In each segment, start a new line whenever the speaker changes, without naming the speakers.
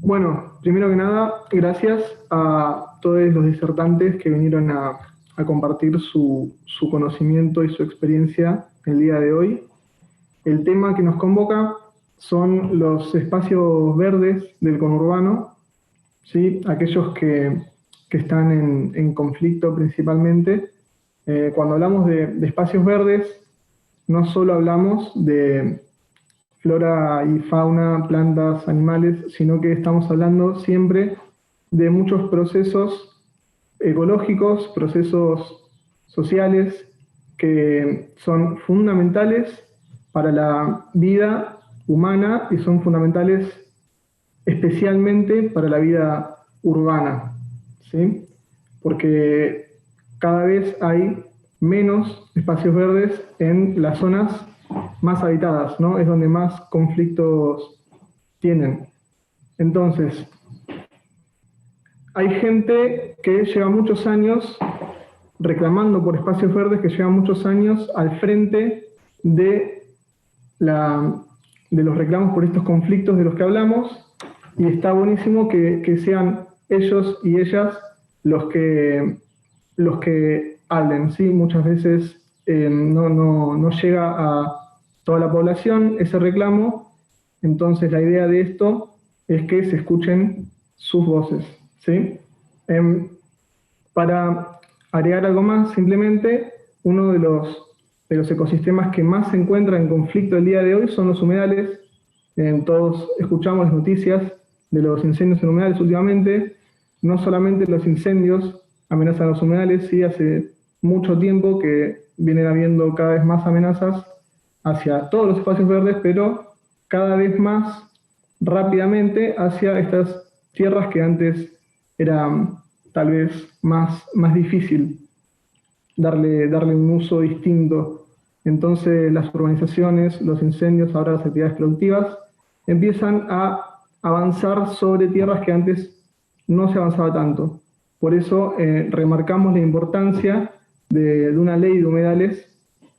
Bueno, primero que nada, gracias a todos los disertantes que vinieron a compartir su conocimiento y su experiencia el día de hoy. El tema que nos convoca son los espacios verdes del conurbano, ¿sí? Aquellos que están en conflicto principalmente. Cuando hablamos de espacios verdes, no solo hablamos de flora y fauna, plantas, animales, sino que estamos hablando siempre de muchos procesos ecológicos, procesos sociales que son fundamentales para la vida humana y son fundamentales especialmente para la vida urbana, ¿sí? Porque cada vez hay menos espacios verdes en las zonas más habitadas, ¿no? Es donde más conflictos tienen. Entonces, hay gente que lleva muchos años reclamando por espacios verdes, que lleva muchos años al frente de, la, de los reclamos por estos conflictos de los que hablamos, y está buenísimo que sean ellos y ellas los que hablen, ¿sí? Muchas veces no llega a toda la población ese reclamo, entonces la idea de esto es que se escuchen sus voces, ¿sí? Para agregar algo más, simplemente, uno de los ecosistemas que más se encuentra en conflicto el día de hoy son los humedales. Todos escuchamos las noticias de los incendios en humedales últimamente. No solamente los incendios amenazan los humedales, sí, hace mucho tiempo que vienen habiendo cada vez más amenazas hacia todos los espacios verdes, pero cada vez más rápidamente hacia estas tierras que antes eran tal vez más difícil darle un uso distinto. Entonces las urbanizaciones, los incendios, ahora las actividades productivas, empiezan a avanzar sobre tierras que antes no se avanzaba tanto. Por eso remarcamos la importancia de una ley de humedales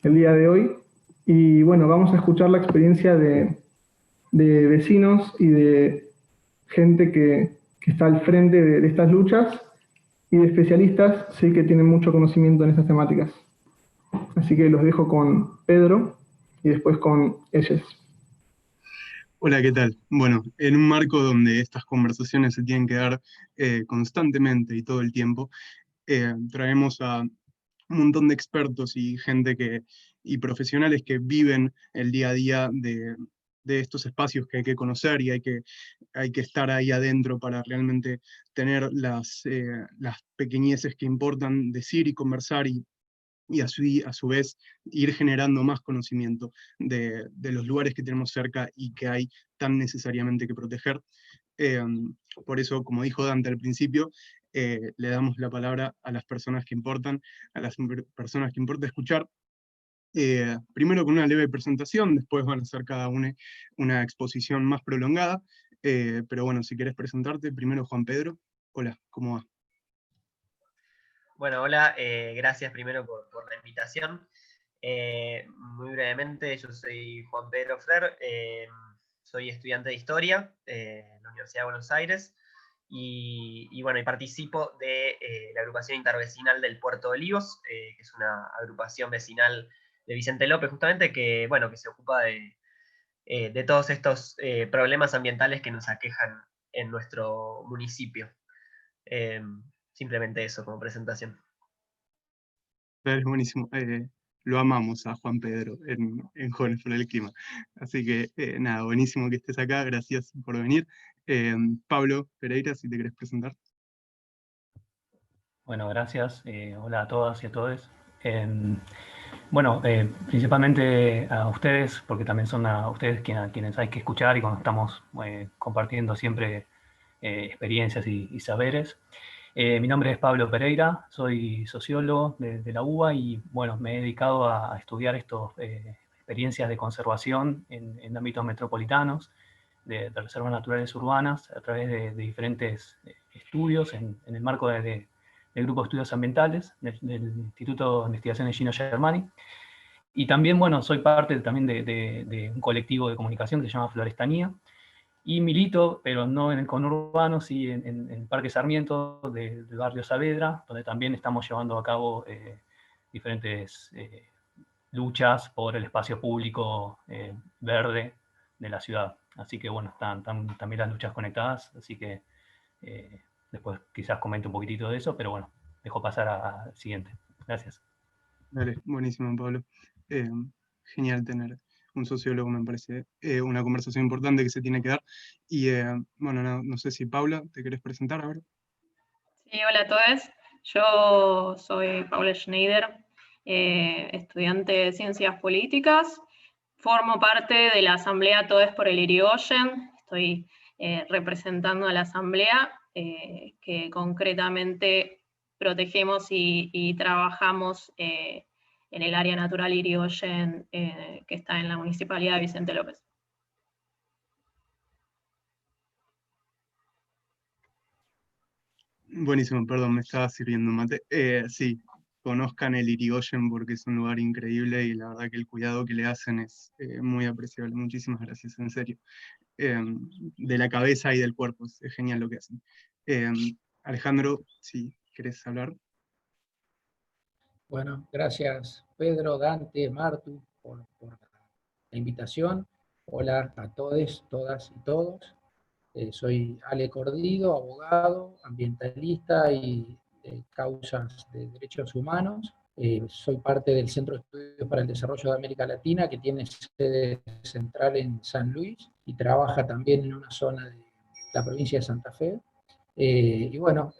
el día de hoy. Y bueno, vamos a escuchar la experiencia de vecinos y de gente que está al frente de estas luchas y de especialistas, sí, que tienen mucho conocimiento en estas temáticas. Así que los dejo con Pedro y después con ellos.
Hola, ¿qué tal? Bueno, en un marco donde estas conversaciones se tienen que dar constantemente y todo el tiempo, traemos a un montón de expertos y gente y profesionales que viven el día a día de estos espacios que hay que conocer y hay que estar ahí adentro para realmente tener las pequeñeces que importan, decir y conversar y así, a su vez, ir generando más conocimiento de los lugares que tenemos cerca y que hay tan necesariamente que proteger. Eh, por eso, como dijo Dante al principio, le damos la palabra a las personas que importan, a las personas que importa escuchar. Primero con una leve presentación, después van a hacer cada una exposición más prolongada. Pero bueno, si querés presentarte, primero Juan Pedro. Hola, ¿cómo va?
Bueno, hola, gracias primero por la invitación. Muy brevemente, yo soy Juan Pedro Fler, soy estudiante de Historia en la Universidad de Buenos Aires y bueno, y participo de la agrupación intervecinal del Puerto de Olivos, que es una agrupación vecinal de Vicente López justamente, que, bueno, que se ocupa de todos estos problemas ambientales que nos aquejan en nuestro municipio. Simplemente eso como presentación.
Es buenísimo. Lo amamos a Juan Pedro en Jóvenes por el Clima. Así que nada, buenísimo que estés acá, gracias por venir. Pablo Pereira, si te querés presentar.
Bueno, gracias. Hola a todas y a todos. Bueno, principalmente a ustedes, porque también son a ustedes quienes hay que escuchar y cuando estamos compartiendo siempre experiencias y saberes. Mi nombre es Pablo Pereira, soy sociólogo de la UBA y bueno, me he dedicado a estudiar estas experiencias de conservación en ámbitos metropolitanos, de reservas naturales urbanas, a través de diferentes estudios en el marco del Grupo de Estudios Ambientales del Instituto de Investigación de Gino Germani. Y también, bueno, soy parte también de un colectivo de comunicación que se llama Florestanía. Y milito, pero no en el conurbano, sí en Parque Sarmiento del barrio Saavedra, donde también estamos llevando a cabo diferentes luchas por el espacio público verde de la ciudad. Así que bueno, están también las luchas conectadas, así que después quizás comente un poquitito de eso, pero bueno, dejo pasar al siguiente. Gracias.
Dale, buenísimo, Pablo. Eh, Genial tener un sociólogo, me parece una conversación importante que se tiene que dar. Y bueno, no sé si Paula, ¿te querés presentar ahora?
Sí, hola a todos. Yo soy Paula Schneider, estudiante de Ciencias Políticas. Formo parte de la Asamblea Todes por el Irigoyen. Estoy representando a la Asamblea, que concretamente protegemos y trabajamos en el área natural Irigoyen, que está en la Municipalidad de Vicente López.
Buenísimo, perdón, me estaba sirviendo mate. Sí, conozcan el Irigoyen porque es un lugar increíble y la verdad que el cuidado que le hacen es muy apreciable. Muchísimas gracias, en serio. De la cabeza y del cuerpo, es genial lo que hacen. Alejandro, si querés hablar.
Bueno, gracias Pedro, Dante, Martu por la invitación. Hola a todos, todas y todos. Soy Ale Cordido, abogado, ambientalista y de causas de derechos humanos. Soy parte del Centro de Estudios para el Desarrollo de América Latina, que tiene sede central en San Luis y trabaja también en una zona de la provincia de Santa Fe. Y bueno,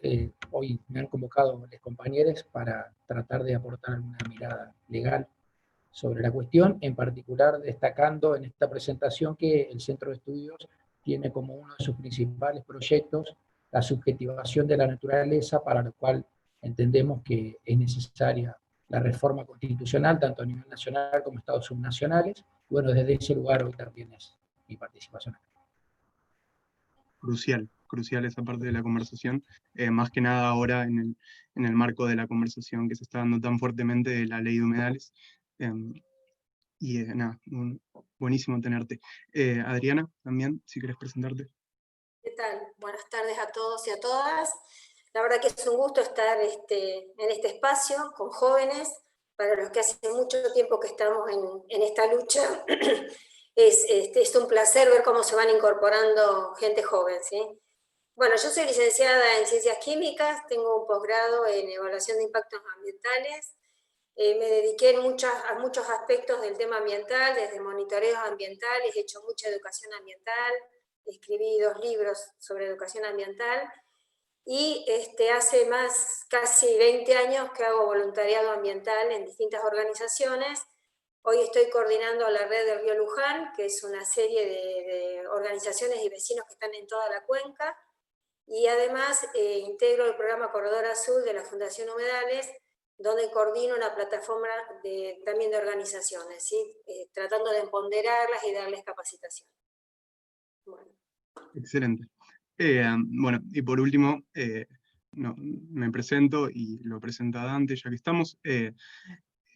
hoy me han convocado los compañeros para tratar de aportar una mirada legal sobre la cuestión, en particular destacando en esta presentación que el Centro de Estudios tiene como uno de sus principales proyectos la subjetivación de la naturaleza, para lo cual entendemos que es necesaria la reforma constitucional, tanto a nivel nacional como estados subnacionales. Bueno, desde ese lugar hoy también es mi participación.
Crucial esa parte de la conversación, más que nada ahora en el marco de la conversación que se está dando tan fuertemente de la ley de humedales. Y nada, buenísimo tenerte. Adriana, también, si querés presentarte.
¿Qué tal? Buenas tardes a todos y a todas. La verdad que es un gusto estar en este espacio con jóvenes, para los que hace mucho tiempo que estamos en esta lucha. Es un placer ver cómo se van incorporando gente joven, ¿sí? Bueno, yo soy licenciada en Ciencias Químicas, tengo un posgrado en Evaluación de Impactos Ambientales. Me dediqué a muchos aspectos del tema ambiental, desde monitoreos ambientales, he hecho mucha educación ambiental, escribí 2 libros sobre educación ambiental, y hace casi 20 años que hago voluntariado ambiental en distintas organizaciones. Hoy estoy coordinando la red del Río Luján, que es una serie de organizaciones y vecinos que están en toda la cuenca, y además integro el programa Corredor Azul de la Fundación Humedales, donde coordino una plataforma también de organizaciones, ¿sí? Tratando de empoderarlas y darles capacitación. Bueno.
Excelente. Bueno, y por último, me presento y lo presenta Dante, ya que estamos.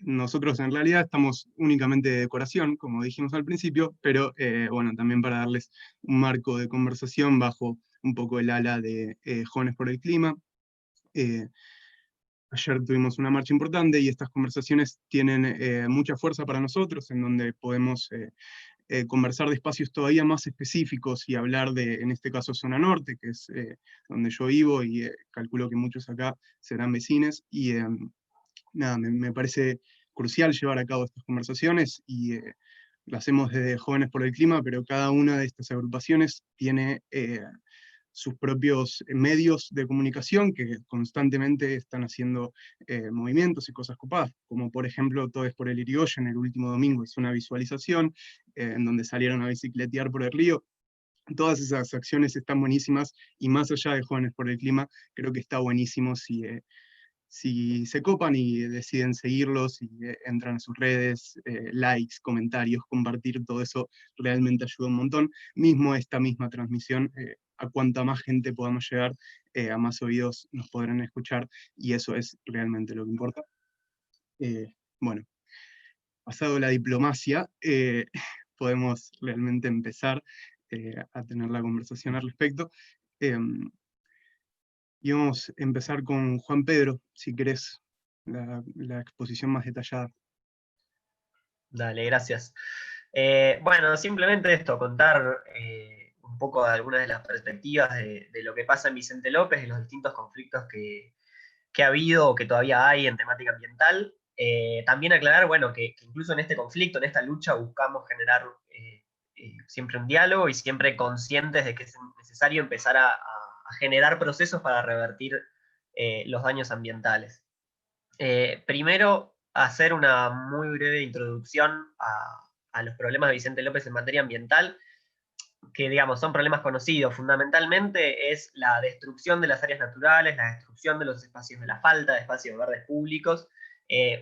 Nosotros en realidad estamos únicamente de decoración, como dijimos al principio, pero bueno, también para darles un marco de conversación bajo un poco el ala de Jóvenes por el Clima. Ayer tuvimos una marcha importante y estas conversaciones tienen mucha fuerza para nosotros, en donde podemos conversar de espacios todavía más específicos y hablar de, en este caso, Zona Norte, que es donde yo vivo y calculo que muchos acá serán vecines. Y nada, me parece crucial llevar a cabo estas conversaciones y lo hacemos desde Jóvenes por el Clima, pero cada una de estas agrupaciones tiene sus propios medios de comunicación que constantemente están haciendo movimientos y cosas copadas, como por ejemplo Todes por el Irigoyen, el último domingo hizo una visualización en donde salieron a bicicletear por el río. Todas esas acciones están buenísimas y más allá de Jóvenes por el Clima, creo que está buenísimo si se copan y deciden seguirlos y entran a sus redes, likes, comentarios, compartir, todo eso realmente ayuda un montón. Mismo esta misma transmisión, a cuanta más gente podamos llegar, a más oídos nos podrán escuchar, y eso es realmente lo que importa. Bueno, pasado la diplomacia, podemos realmente empezar a tener la conversación al respecto. Y vamos a empezar con Juan Pedro, si querés, la exposición más detallada.
Dale, gracias. Bueno, simplemente esto, contar un poco de algunas de las perspectivas de lo que pasa en Vicente López y los distintos conflictos que ha habido o que todavía hay en temática ambiental. También aclarar, bueno, que incluso en este conflicto, en esta lucha, buscamos generar siempre un diálogo y siempre conscientes de que es necesario empezar a generar procesos para revertir los daños ambientales. Primero, hacer una muy breve introducción a los problemas de Vicente López en materia ambiental, que digamos son problemas conocidos. Fundamentalmente es la destrucción de las áreas naturales, la destrucción de los espacios, de la falta de espacios verdes públicos.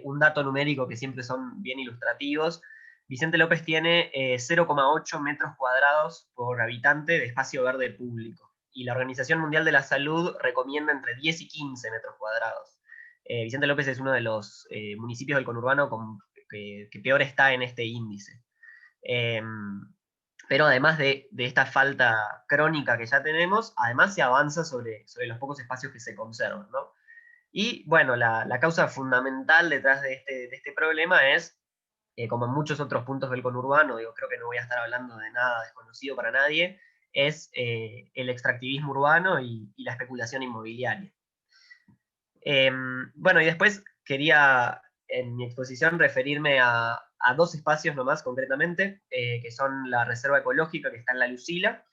Un dato numérico que siempre son bien ilustrativos: Vicente López tiene 0,8 metros cuadrados por habitante de espacio verde público, y la Organización Mundial de la Salud recomienda entre 10 y 15 metros cuadrados. Vicente López es uno de los municipios del conurbano que peor está en este índice. Pero además de esta falta crónica que ya tenemos, además se avanza sobre los pocos espacios que se conservan, ¿no? Y bueno, la causa fundamental detrás de este problema es, como en muchos otros puntos del conurbano, creo que no voy a estar hablando de nada desconocido para nadie, es el extractivismo urbano y la especulación inmobiliaria. Bueno, y después quería en mi exposición referirme a dos espacios nomás concretamente, que son la Reserva Ecológica, que está en La Lucila,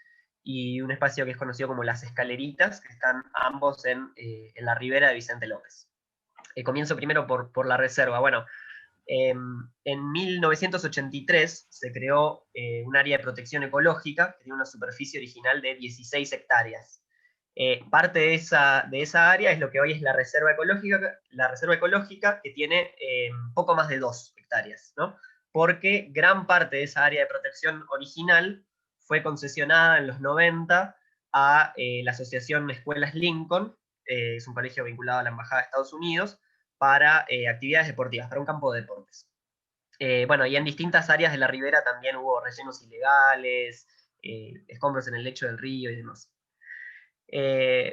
y un espacio que es conocido como Las Escaleritas, que están ambos en la ribera de Vicente López. Comienzo primero por la reserva. Bueno, en 1983 se creó un área de protección ecológica que tiene una superficie original de 16 hectáreas. Parte de esa área es lo que hoy es la reserva ecológica, que tiene poco más de 2 hectáreas, ¿no? Porque gran parte de esa área de protección original fue concesionada en los 90 a la Asociación Escuelas Lincoln, es un colegio vinculado a la Embajada de Estados Unidos, para actividades deportivas, para un campo de deportes. Bueno, y en distintas áreas de la ribera también hubo rellenos ilegales, escombros en el lecho del río y demás.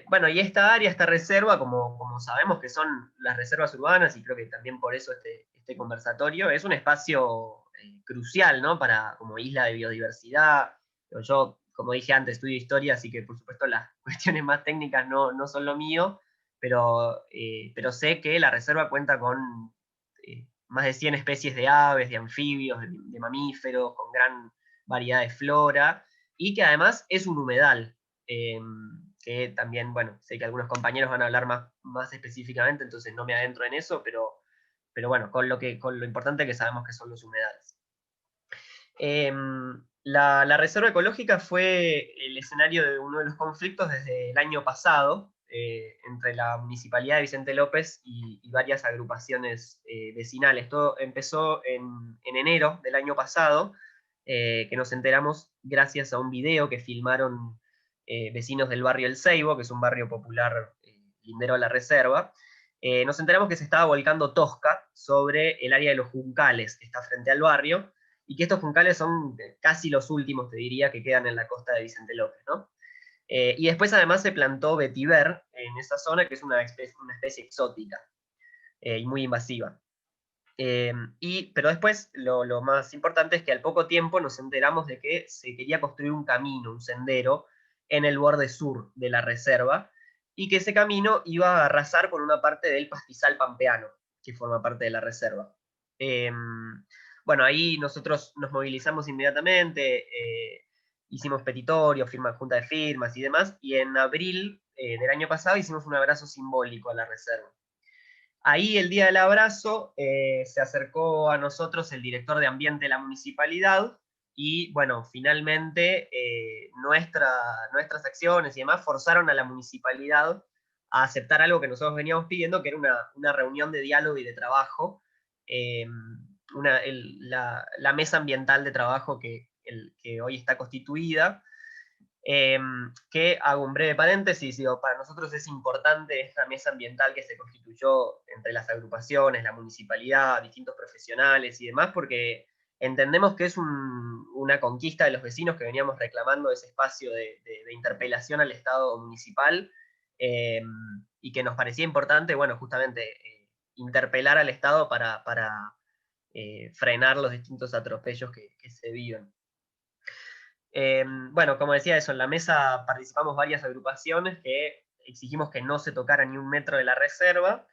Bueno, y esta área, esta reserva, como sabemos que son las reservas urbanas, y creo que también por eso este conversatorio, es un espacio crucial, ¿no? Como isla de biodiversidad. Yo, como dije antes, estudio historia, así que por supuesto las cuestiones más técnicas no son lo mío, pero sé que la reserva cuenta con más de 100 especies de aves, de anfibios, de mamíferos, con gran variedad de flora, y que además es un humedal. Que también, bueno, sé que algunos compañeros van a hablar más específicamente, entonces no me adentro en eso, pero bueno, con lo importante que sabemos que son los humedales. La Reserva Ecológica fue el escenario de uno de los conflictos desde el año pasado, entre la Municipalidad de Vicente López y varias agrupaciones vecinales. Todo empezó en enero del año pasado, que nos enteramos gracias a un video que filmaron vecinos del barrio El Ceibo, que es un barrio popular lindero a la reserva. Nos enteramos que se estaba volcando Tosca sobre el área de los Juncales, que está frente al barrio, y que estos juncales son casi los últimos, te diría, que quedan en la costa de Vicente López, ¿no? Y después además se plantó vetiver en esa zona, que es una especie exótica y muy invasiva. Pero después lo más importante es que al poco tiempo nos enteramos de que se quería construir un camino, un sendero, en el borde sur de la reserva, y que ese camino iba a arrasar con una parte del pastizal pampeano, que forma parte de la reserva. Bueno, ahí nosotros nos movilizamos inmediatamente, hicimos petitorios, junta de firmas y demás, y en abril del año pasado hicimos un abrazo simbólico a la reserva. Ahí, el día del abrazo, se acercó a nosotros el director de ambiente de la municipalidad, y bueno, finalmente nuestras acciones y demás forzaron a la municipalidad a aceptar algo que nosotros veníamos pidiendo, que era una reunión de diálogo y de trabajo, la mesa ambiental de trabajo que hoy está constituida. Que hago un breve paréntesis, para nosotros es importante esta mesa ambiental que se constituyó entre las agrupaciones, la municipalidad, distintos profesionales y demás, porque Entendemos que es una conquista de los vecinos que veníamos reclamando ese espacio de interpelación al Estado municipal, y que nos parecía importante, bueno, justamente interpelar al Estado para frenar los distintos atropellos que se viven. Bueno, como decía eso, en la mesa participamos varias agrupaciones que exigimos que no se tocara ni un metro de la reserva,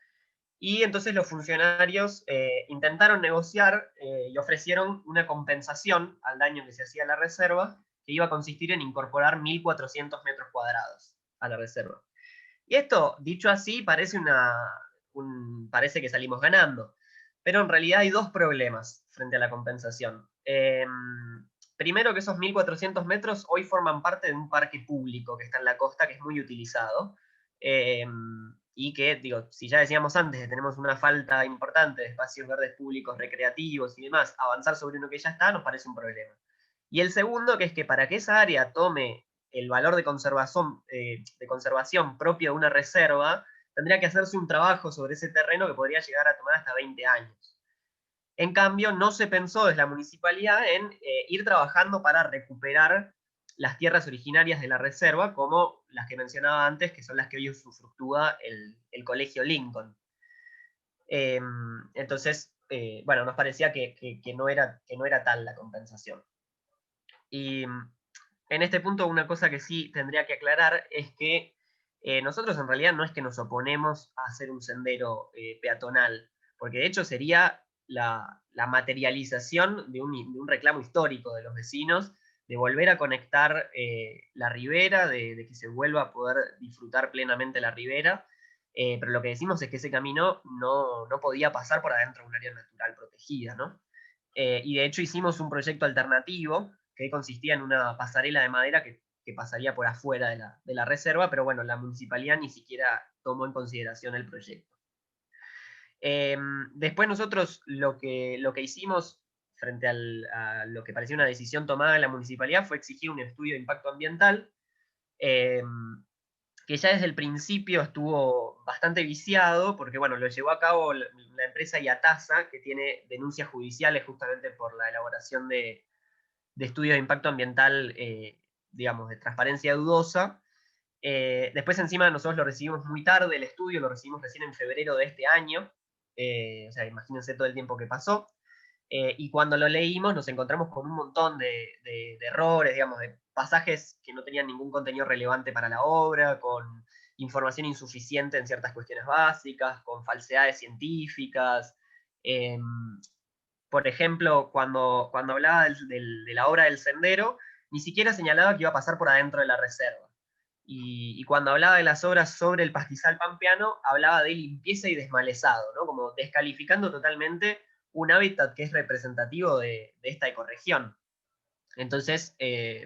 y entonces los funcionarios intentaron negociar y ofrecieron una compensación al daño que se hacía a la reserva, que iba a consistir en incorporar 1.400 metros cuadrados a la reserva. Y esto, dicho así, parece que salimos ganando, pero en realidad hay dos problemas frente a la compensación. Primero, que esos 1.400 metros hoy forman parte de un parque público que está en la costa, que es muy utilizado, y que, digo, si ya decíamos antes que tenemos una falta importante de espacios verdes públicos, recreativos y demás, avanzar sobre uno que ya está nos parece un problema. Y el segundo, que es que para que esa área tome el valor de conservación propio de una reserva, tendría que hacerse un trabajo sobre ese terreno que podría llegar a tomar hasta 20 años. En cambio, no se pensó desde la municipalidad en ir trabajando para recuperar las tierras originarias de la reserva, como las que mencionaba antes, que son las que hoy usufructúa el Colegio Lincoln. Entonces, bueno, nos parecía que no era tal la compensación. Y en este punto, una cosa que sí tendría que aclarar es que nosotros en realidad no es que nos oponemos a hacer un sendero peatonal, porque de hecho sería la materialización de un reclamo histórico de los vecinos, de volver a conectar la ribera, de que se vuelva a poder disfrutar plenamente la ribera, pero lo que decimos es que ese camino no podía pasar por adentro de un área natural protegida, ¿no? Y de hecho hicimos un proyecto alternativo que consistía en una pasarela de madera que pasaría por afuera de la reserva, pero bueno, la municipalidad ni siquiera tomó en consideración el proyecto. Después nosotros lo que hicimos frente a lo que parecía una decisión tomada en la municipalidad fue exigir un estudio de impacto ambiental, que ya desde el principio estuvo bastante viciado, porque bueno, lo llevó a cabo la empresa IATASA, que tiene denuncias judiciales justamente por la elaboración de estudios de impacto ambiental, digamos, de transparencia dudosa. Después encima nosotros lo recibimos muy tarde, el estudio lo recibimos recién en febrero de este año, o sea, imagínense todo el tiempo que pasó, y cuando lo leímos nos encontramos con un montón de errores, digamos, de pasajes que no tenían ningún contenido relevante para la obra, con información insuficiente en ciertas cuestiones básicas, con falsedades científicas. Por ejemplo, cuando hablaba de la obra del sendero, ni siquiera señalaba que iba a pasar por adentro de la reserva. Y cuando hablaba de las obras sobre el pastizal pampeano, hablaba de limpieza y desmalezado, ¿no? Como descalificando totalmente un hábitat que es representativo de esta ecorregión. Entonces,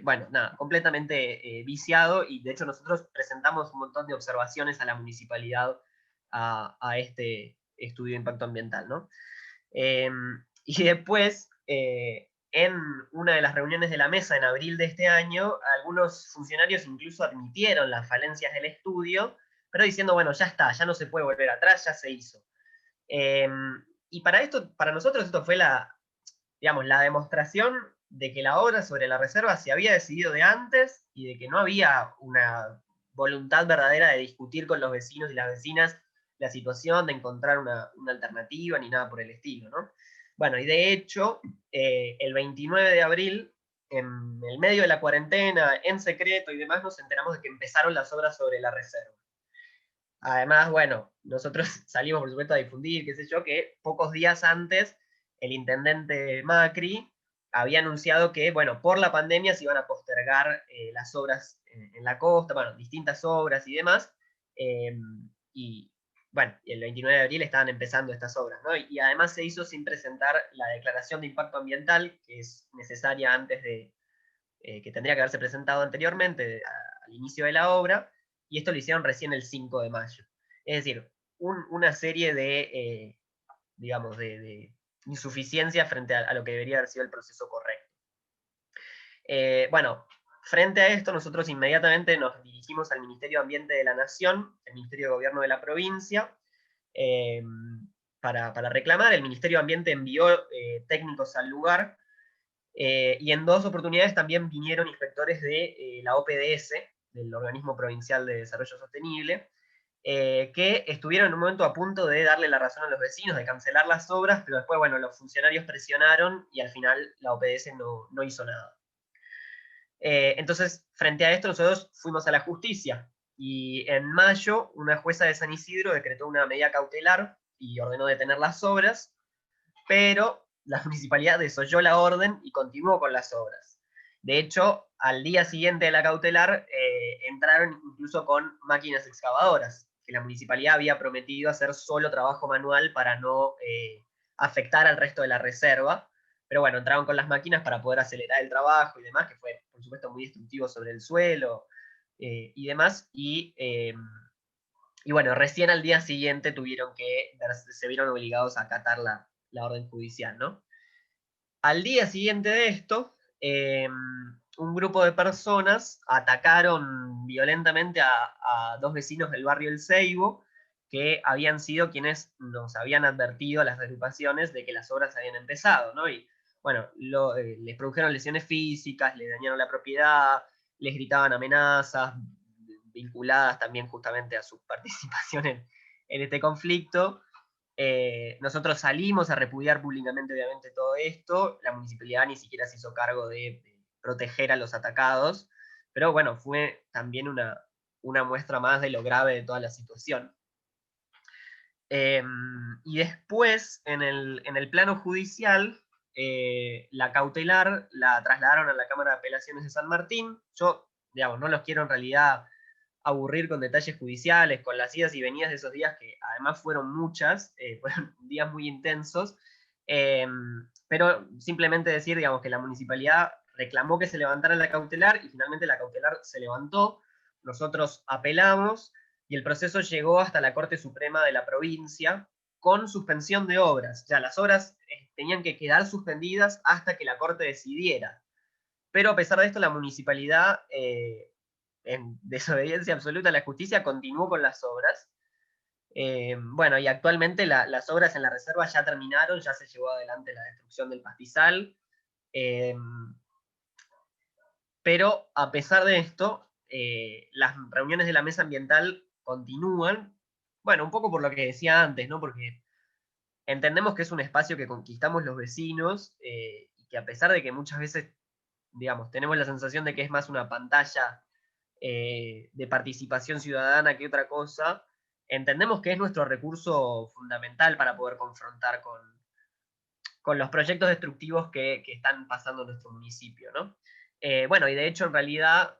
bueno, nada, completamente viciado, y de hecho nosotros presentamos un montón de observaciones a la municipalidad a este estudio de impacto ambiental, ¿no? Y después, en una de las reuniones de la mesa en abril de este año, algunos funcionarios incluso admitieron las falencias del estudio, pero diciendo, bueno, ya está, ya no se puede volver atrás, ya se hizo. Y para nosotros esto fue digamos, la demostración de que la obra sobre la reserva se había decidido de antes y de que no había una voluntad verdadera de discutir con los vecinos y las vecinas la situación, de encontrar una alternativa ni nada por el estilo, ¿no? Bueno, y de hecho, el 29 de abril, en el medio de la cuarentena, en secreto y demás, nos enteramos de que empezaron las obras sobre la reserva. Además, bueno, nosotros salimos, por supuesto, a difundir, qué sé yo, que pocos días antes el intendente Macri había anunciado que, bueno, por la pandemia se iban a postergar las obras en la costa, bueno, distintas obras y demás, y bueno, el 29 de abril estaban empezando estas obras, ¿no? Y además se hizo sin presentar la declaración de impacto ambiental, que es necesaria antes de, que tendría que haberse presentado anteriormente, al inicio de la obra, y esto lo hicieron recién el 5 de mayo. Es decir, una serie de, digamos, de insuficiencia frente a lo que debería haber sido el proceso correcto. Bueno, frente a esto, nosotros inmediatamente nos dirigimos al Ministerio de Ambiente de la Nación, el Ministerio de Gobierno de la provincia, para reclamar. El Ministerio de Ambiente envió técnicos al lugar Y en 2 oportunidades también vinieron inspectores de la OPDS, del Organismo Provincial de Desarrollo Sostenible, que estuvieron en un momento a punto de darle la razón a los vecinos, de cancelar las obras, pero después, bueno, los funcionarios presionaron y al final la OPDS no hizo nada. Entonces, frente a esto, nosotros fuimos a la justicia, y en mayo una jueza de San Isidro decretó una medida cautelar y ordenó detener las obras, pero la municipalidad desoyó la orden y continuó con las obras. De hecho, al día siguiente de la cautelar, entraron incluso con máquinas excavadoras, que la municipalidad había prometido hacer solo trabajo manual para no afectar al resto de la reserva. Pero bueno, entraron con las máquinas para poder acelerar el trabajo y demás, que fue, por supuesto, muy destructivo sobre el suelo y demás. Y bueno, recién al día siguiente se vieron obligados a acatar la orden judicial, ¿no? Al día siguiente de esto, un grupo de personas atacaron violentamente a 2 vecinos del barrio El Seibo, que habían sido quienes nos habían advertido a las agrupaciones de que las obras habían empezado, ¿no? Y bueno, les produjeron lesiones físicas, les dañaron la propiedad, les gritaban amenazas vinculadas también justamente a su participación en este conflicto. Nosotros salimos a repudiar públicamente, obviamente, todo esto. La municipalidad ni siquiera se hizo cargo de proteger a los atacados, pero bueno, fue también una muestra más de lo grave de toda la situación. Y después, en el plano judicial, la cautelar la trasladaron a la Cámara de Apelaciones de San Martín. Yo, digamos, no los quiero en realidad aburrir con detalles judiciales, con las idas y venidas de esos días, que además fueron muchas, fueron días muy intensos, pero simplemente decir, digamos, que la municipalidad reclamó que se levantara la cautelar, y finalmente la cautelar se levantó, nosotros apelamos, y el proceso llegó hasta la Corte Suprema de la provincia, con suspensión de obras. O sea, las obras tenían que quedar suspendidas hasta que la Corte decidiera. Pero a pesar de esto, la municipalidad, en desobediencia absoluta a la justicia, continuó con las obras. Bueno, y actualmente las obras en la reserva ya terminaron, ya se llevó adelante la destrucción del pastizal. Pero a pesar de esto, las reuniones de la mesa ambiental continúan. Bueno, un poco por lo que decía antes, ¿no? Porque entendemos que es un espacio que conquistamos los vecinos, y que a pesar de que muchas veces, digamos, tenemos la sensación de que es más una pantalla de participación ciudadana que otra cosa, entendemos que es nuestro recurso fundamental para poder confrontar con los proyectos destructivos que están pasando en nuestro municipio, ¿no? Bueno, y de hecho, en realidad,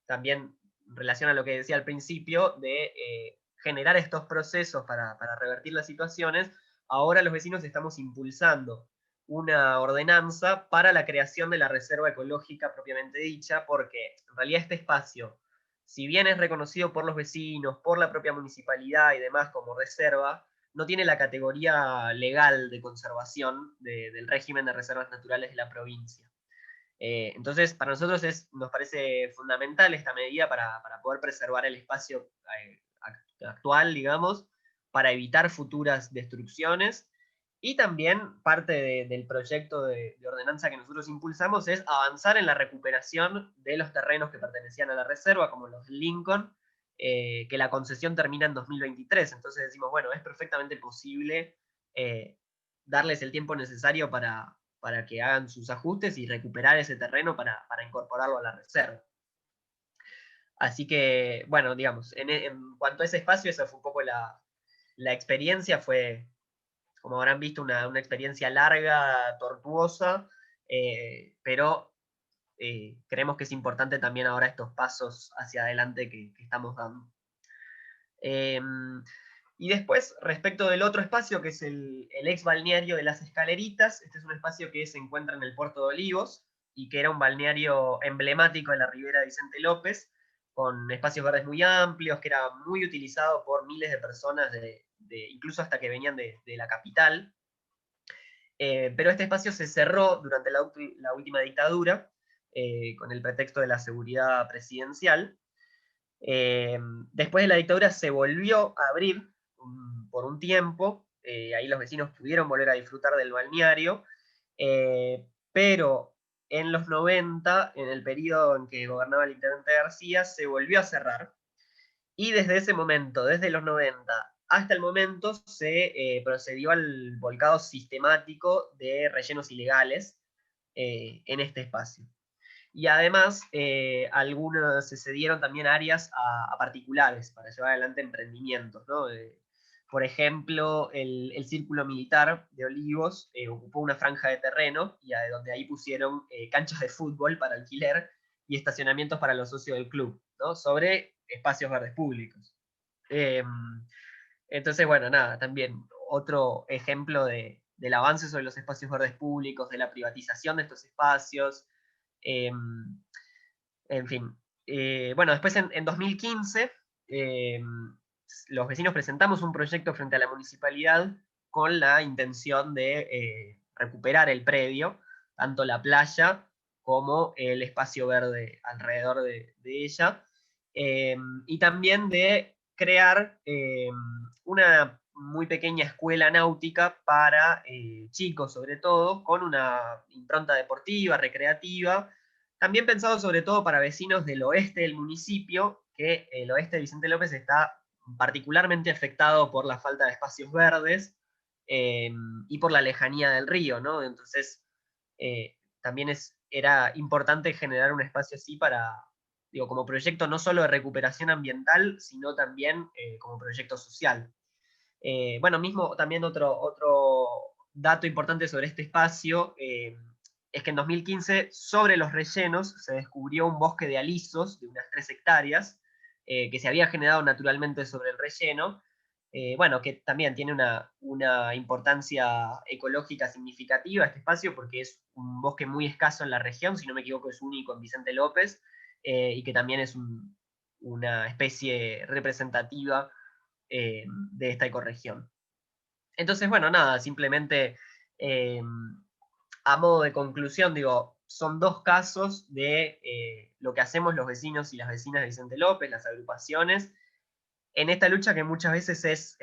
también en relación a lo que decía al principio, de generar estos procesos para revertir las situaciones, ahora los vecinos estamos impulsando una ordenanza para la creación de la reserva ecológica propiamente dicha, porque en realidad este espacio, si bien es reconocido por los vecinos, por la propia municipalidad y demás como reserva, no tiene la categoría legal de conservación del régimen de reservas naturales de la provincia. Entonces, para nosotros nos parece fundamental esta medida para poder preservar el espacio actual, digamos, para evitar futuras destrucciones. Y también parte del proyecto de ordenanza que nosotros impulsamos es avanzar en la recuperación de los terrenos que pertenecían a la reserva, como los Lincoln, que la concesión termina en 2023. Entonces decimos, bueno, es perfectamente posible darles el tiempo necesario para que hagan sus ajustes y recuperar ese terreno para incorporarlo a la reserva. Así que, bueno, digamos, en cuanto a ese espacio, esa fue un poco la experiencia. Fue, como habrán visto, una experiencia larga, tortuosa, pero creemos que es importante también ahora estos pasos hacia adelante que estamos dando. Y después, respecto del otro espacio, que es el ex balneario de Las Escaleritas, este es un espacio que se encuentra en el Puerto de Olivos, y que era un balneario emblemático de la ribera de Vicente López, con espacios verdes muy amplios, que era muy utilizado por miles de personas, incluso hasta que venían de la capital. Pero este espacio se cerró durante la última dictadura, con el pretexto de la seguridad presidencial. Después de la dictadura se volvió a abrir por un tiempo, ahí los vecinos pudieron volver a disfrutar del balneario, pero en los 90, en el periodo en que gobernaba el intendente García, se volvió a cerrar. Y desde ese momento, desde los 90 hasta el momento, se procedió al volcado sistemático de rellenos ilegales en este espacio. Y además, algunas se cedieron también áreas a particulares para llevar adelante emprendimientos, ¿no? Por ejemplo, el Círculo Militar de Olivos ocupó una franja de terreno y donde ahí pusieron canchas de fútbol para alquiler y estacionamientos para los socios del club, ¿no? Sobre espacios verdes públicos. Entonces, bueno, nada, también otro ejemplo del avance sobre los espacios verdes públicos, de la privatización de estos espacios. En fin. Bueno, después en 2015, los vecinos presentamos un proyecto frente a la municipalidad con la intención de recuperar el predio, tanto la playa como el espacio verde alrededor de ella, y también de crear una muy pequeña escuela náutica para chicos, sobre todo, con una impronta deportiva, recreativa, también pensado sobre todo para vecinos del oeste del municipio, que el oeste de Vicente López está particularmente afectado por la falta de espacios verdes y por la lejanía del río, ¿no? Entonces, también era importante generar un espacio así para, digo, como proyecto no solo de recuperación ambiental, sino también como proyecto social. Bueno, mismo también otro dato importante sobre este espacio es que en 2015, sobre los rellenos, se descubrió un bosque de alisos de unas 3 hectáreas que se había generado naturalmente sobre el relleno, bueno, que también tiene una importancia ecológica significativa este espacio, porque es un bosque muy escaso en la región, si no me equivoco es único en Vicente López, y que también es una especie representativa de esta ecorregión. Entonces, bueno, nada, simplemente a modo de conclusión, digo, son 2 casos de lo que hacemos los vecinos y las vecinas de Vicente López, las agrupaciones, en esta lucha que muchas veces es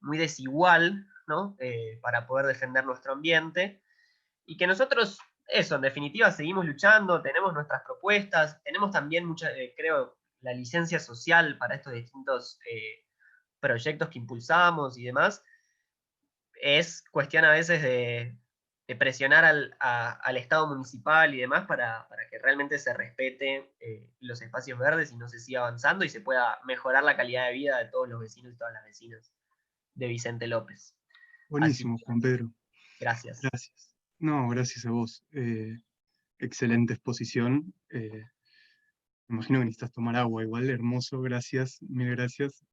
muy desigual, ¿no? Para poder defender nuestro ambiente, y que nosotros, eso, en definitiva, seguimos luchando, tenemos nuestras propuestas, tenemos también mucha, creo, la licencia social para estos distintos proyectos que impulsamos y demás. Es cuestión a veces de presionar al Estado municipal y demás para que realmente se respete los espacios verdes y no se siga avanzando y se pueda mejorar la calidad de vida de todos los vecinos y todas las vecinas de Vicente López.
Buenísimo, Juan Pedro.
Gracias.
Gracias. No, gracias a vos. Excelente exposición. Me imagino que necesitas tomar agua igual, hermoso, gracias, mil gracias.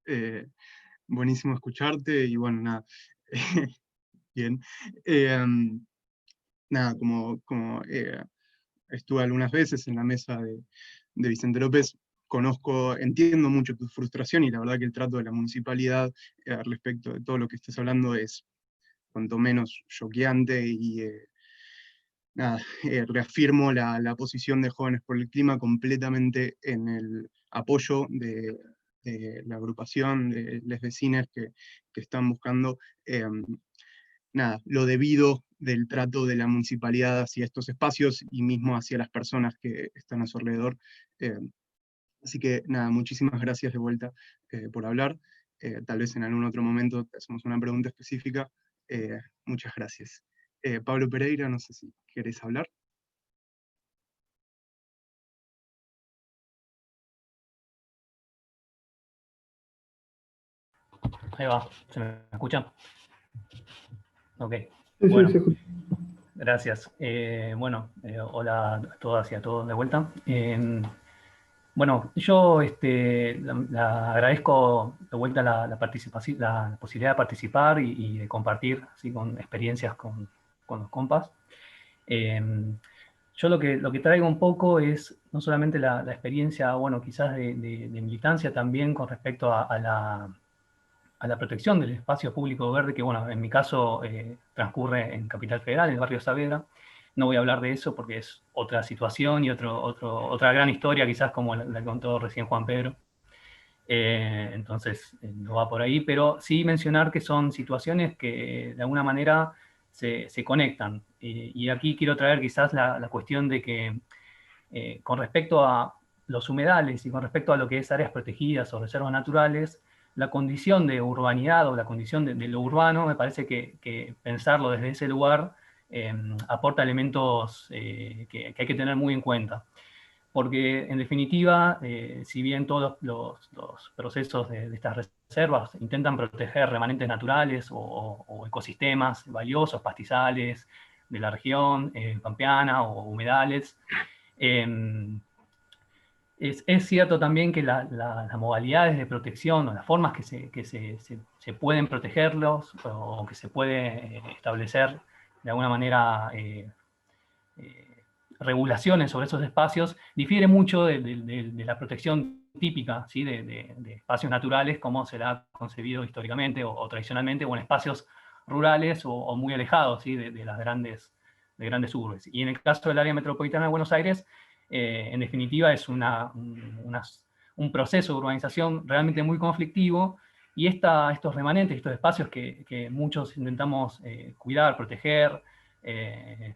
Buenísimo escucharte y bueno, nada. Bien. Nada, como estuve algunas veces en la mesa de Vicente López, entiendo mucho tu frustración y la verdad que el trato de la municipalidad respecto de todo lo que estás hablando es cuanto menos choqueante y nada, reafirmo la posición de Jóvenes por el Clima completamente en el apoyo de la agrupación, de los vecinos que están buscando nada, lo debido del trato de la municipalidad hacia estos espacios y mismo hacia las personas que están a su alrededor. Así que nada, muchísimas gracias de vuelta por hablar. Tal vez en algún otro momento te hacemos una pregunta específica. Muchas gracias. Pablo Pereira, no sé si querés hablar.
Ahí va, ¿se me escucha? Ok,
Sí,
bueno,
sí, sí.
Gracias. Bueno, hola a todas y a todos de vuelta. Bueno, yo agradezco de vuelta la participación, la posibilidad de participar y de compartir así, con experiencias con los compas. Yo lo que traigo un poco es no solamente la experiencia, bueno, quizás de militancia también con respecto a la protección del espacio público verde, que bueno, en mi caso transcurre en Capital Federal, en el barrio Saavedra. No voy a hablar de eso porque es otra situación y otra gran historia, quizás como la contó recién Juan Pedro. Entonces, no va por ahí, pero sí mencionar que son situaciones que de alguna manera se conectan. Y aquí quiero traer quizás la cuestión de que con respecto a los humedales y con respecto a lo que es áreas protegidas o reservas naturales, la condición de urbanidad o la condición de lo urbano, me parece que pensarlo desde ese lugar aporta elementos que hay que tener muy en cuenta. Porque en definitiva, si bien todos los procesos de estas reservas intentan proteger remanentes naturales o ecosistemas valiosos, pastizales de la región, pampeana o humedales, es cierto también que las modalidades de protección o las formas que se pueden protegerlos o que se puede establecer de alguna manera regulaciones sobre esos espacios difiere mucho de la protección típica, ¿sí? de espacios naturales como se la ha concebido históricamente o tradicionalmente, o en espacios rurales o muy alejados, ¿sí? de las grandes urbes. Y en el caso del área metropolitana de Buenos Aires, en definitiva es un proceso de urbanización realmente muy conflictivo, y estos remanentes, estos espacios que muchos intentamos cuidar, proteger, de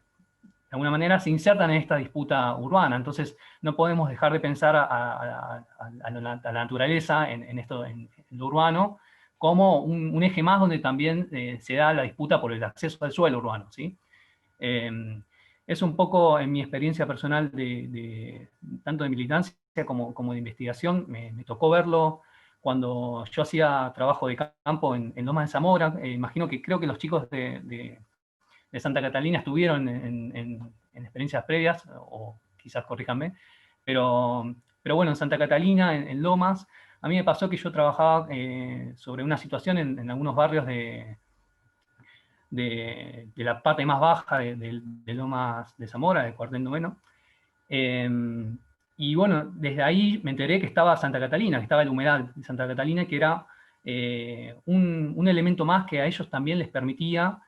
alguna manera se insertan en esta disputa urbana. Entonces no podemos dejar de pensar a la naturaleza en lo urbano como un eje más donde también se da la disputa por el acceso al suelo urbano, ¿sí? Es un poco, en mi experiencia personal tanto de militancia como de investigación, me tocó verlo cuando yo hacía trabajo de campo en Lomas de Zamora. Imagino que creo que los chicos de Santa Catalina estuvieron en experiencias previas, o quizás corríjanme, pero bueno, en Santa Catalina, en Lomas, a mí me pasó que yo trabajaba sobre una situación en algunos barrios de la parte más baja de Lomas de Zamora, del Cuartel Noveno. Y bueno, desde ahí me enteré que estaba Santa Catalina, que estaba el humedal de Santa Catalina, que era un elemento más que a ellos también les permitía,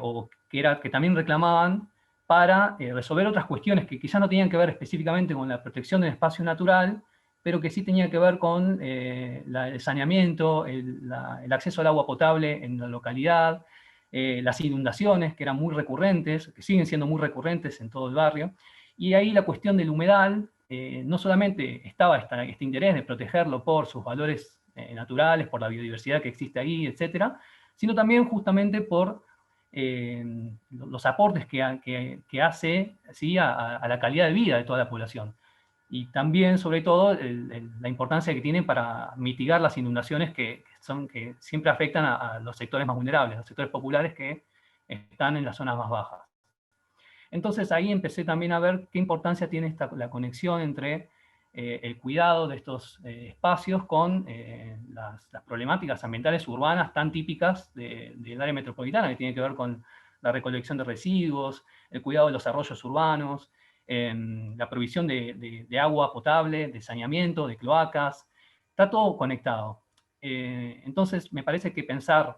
o que también reclamaban para resolver otras cuestiones que quizás no tenían que ver específicamente con la protección del espacio natural, pero que sí tenían que ver con el saneamiento, el acceso al agua potable en la localidad, las inundaciones, que eran muy recurrentes, que siguen siendo muy recurrentes en todo el barrio. Y ahí la cuestión del humedal, no solamente estaba este interés de protegerlo por sus valores naturales, por la biodiversidad que existe ahí, etcétera, sino también justamente por los aportes que hace, ¿sí? a la calidad de vida de toda la población. Y también, sobre todo, la importancia que tiene para mitigar las inundaciones que siempre afectan a los sectores más vulnerables, los sectores populares que están en las zonas más bajas. Entonces ahí empecé también a ver qué importancia tiene la conexión entre el cuidado de estos espacios con las problemáticas ambientales urbanas tan típicas del área metropolitana, que tiene que ver con la recolección de residuos, el cuidado de los arroyos urbanos, la provisión de agua potable, de saneamiento, de cloacas. Está todo conectado. Entonces me parece que pensar,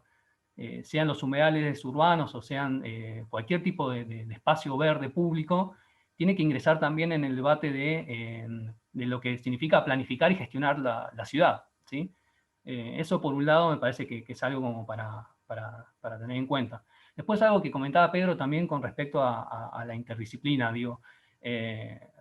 sean los humedales urbanos o sean cualquier tipo de espacio verde público, tiene que ingresar también en el debate de lo que significa planificar y gestionar la ciudad, ¿sí? Eso por un lado me parece que es algo como para tener en cuenta. Después algo que comentaba Pedro también con respecto a la interdisciplina, digo,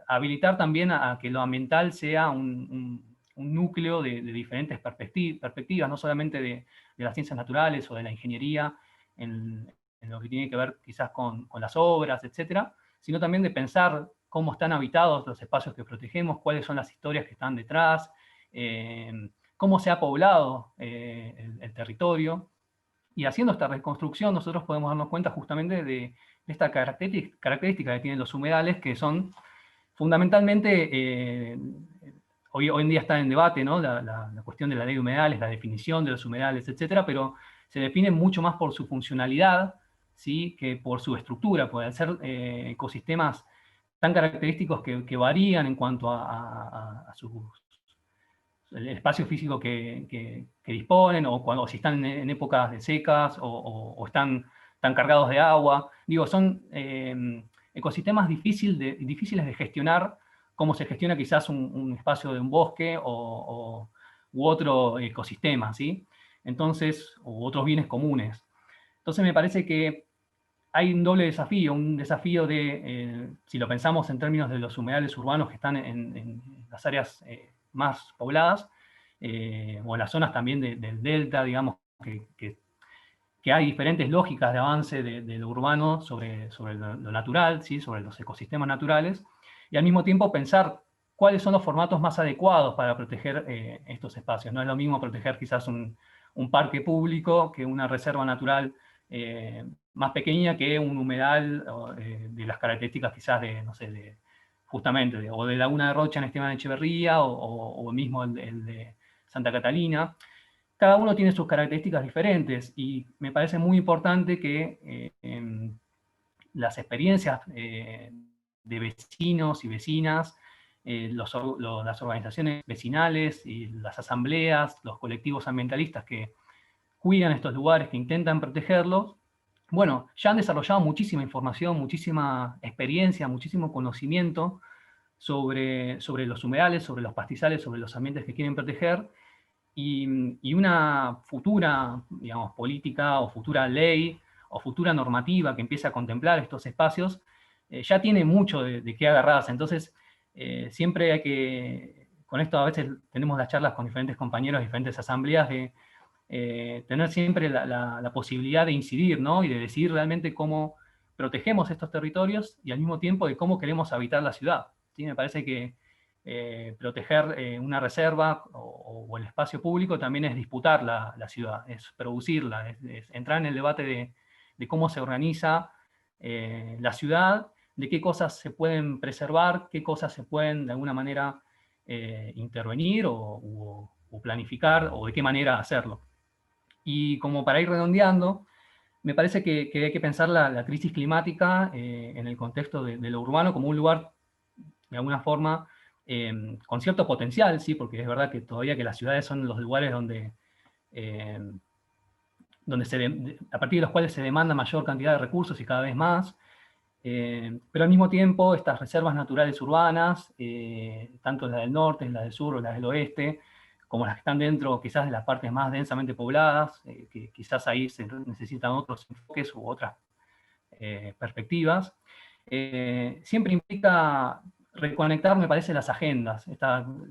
habilitar también a que lo ambiental sea un núcleo de diferentes perspectivas, no solamente de las ciencias naturales o de la ingeniería, en lo que tiene que ver quizás con las obras, etcétera, sino también de pensar cómo están habitados los espacios que protegemos, cuáles son las historias que están detrás, cómo se ha poblado el territorio. Y haciendo esta reconstrucción nosotros podemos darnos cuenta justamente de esta característica que tienen los humedales, que son fundamentalmente, hoy en día está en debate, ¿no? la cuestión de la ley de humedales, la definición de los humedales, etcétera, pero se definen mucho más por su funcionalidad, ¿sí? que por su estructura. Pueden ser ecosistemas tan característicos que varían en cuanto a el espacio físico que disponen, o si están en épocas de secas, o están tan cargados de agua. Digo, son ecosistemas difíciles de gestionar, como se gestiona quizás un espacio de un bosque u otro ecosistema, ¿sí? Entonces, u otros bienes comunes. Entonces me parece que hay un doble desafío, un desafío de, si lo pensamos en términos de los humedales urbanos que están en las áreas más pobladas, o en las zonas también del delta, digamos, que hay diferentes lógicas de avance de lo urbano sobre lo natural, ¿sí? Sobre los ecosistemas naturales, y al mismo tiempo pensar cuáles son los formatos más adecuados para proteger estos espacios. No es lo mismo proteger quizás un parque público que una reserva natural más pequeña que un humedal de las características quizás de, no sé, justamente, o de Laguna de Rocha en Esteban Echeverría, o mismo el de Santa Catalina. Cada uno tiene sus características diferentes y me parece muy importante que las experiencias de vecinos y vecinas, las organizaciones vecinales y las asambleas, los colectivos ambientalistas que cuidan estos lugares, que intentan protegerlos, bueno, ya han desarrollado muchísima información, muchísima experiencia, muchísimo conocimiento sobre los humedales, sobre los pastizales, sobre los ambientes que quieren proteger, y una futura, digamos, política o futura ley o futura normativa que empiece a contemplar estos espacios, ya tiene mucho de qué agarrarse. Entonces, siempre hay que, con esto a veces tenemos las charlas con diferentes compañeros, diferentes asambleas, de tener siempre la posibilidad de incidir, ¿no? Y de decir realmente cómo protegemos estos territorios y al mismo tiempo de cómo queremos habitar la ciudad. ¿Sí? Me parece que proteger una reserva o el espacio público también es disputar la ciudad, es producirla, es entrar en el debate de cómo se organiza la ciudad, de qué cosas se pueden preservar, qué cosas se pueden de alguna manera intervenir o planificar, o de qué manera hacerlo. Y como para ir redondeando, me parece que hay que pensar la crisis climática en el contexto de lo urbano como un lugar, de alguna forma, con cierto potencial, ¿sí? Porque es verdad que todavía que las ciudades son los lugares donde a partir de los cuales se demanda mayor cantidad de recursos y cada vez más, pero al mismo tiempo estas reservas naturales urbanas, tanto las del norte, las del sur o las del oeste, como las que están dentro quizás de las partes más densamente pobladas, que quizás ahí se necesitan otros enfoques u otras perspectivas, siempre implica reconectar, me parece, las agendas.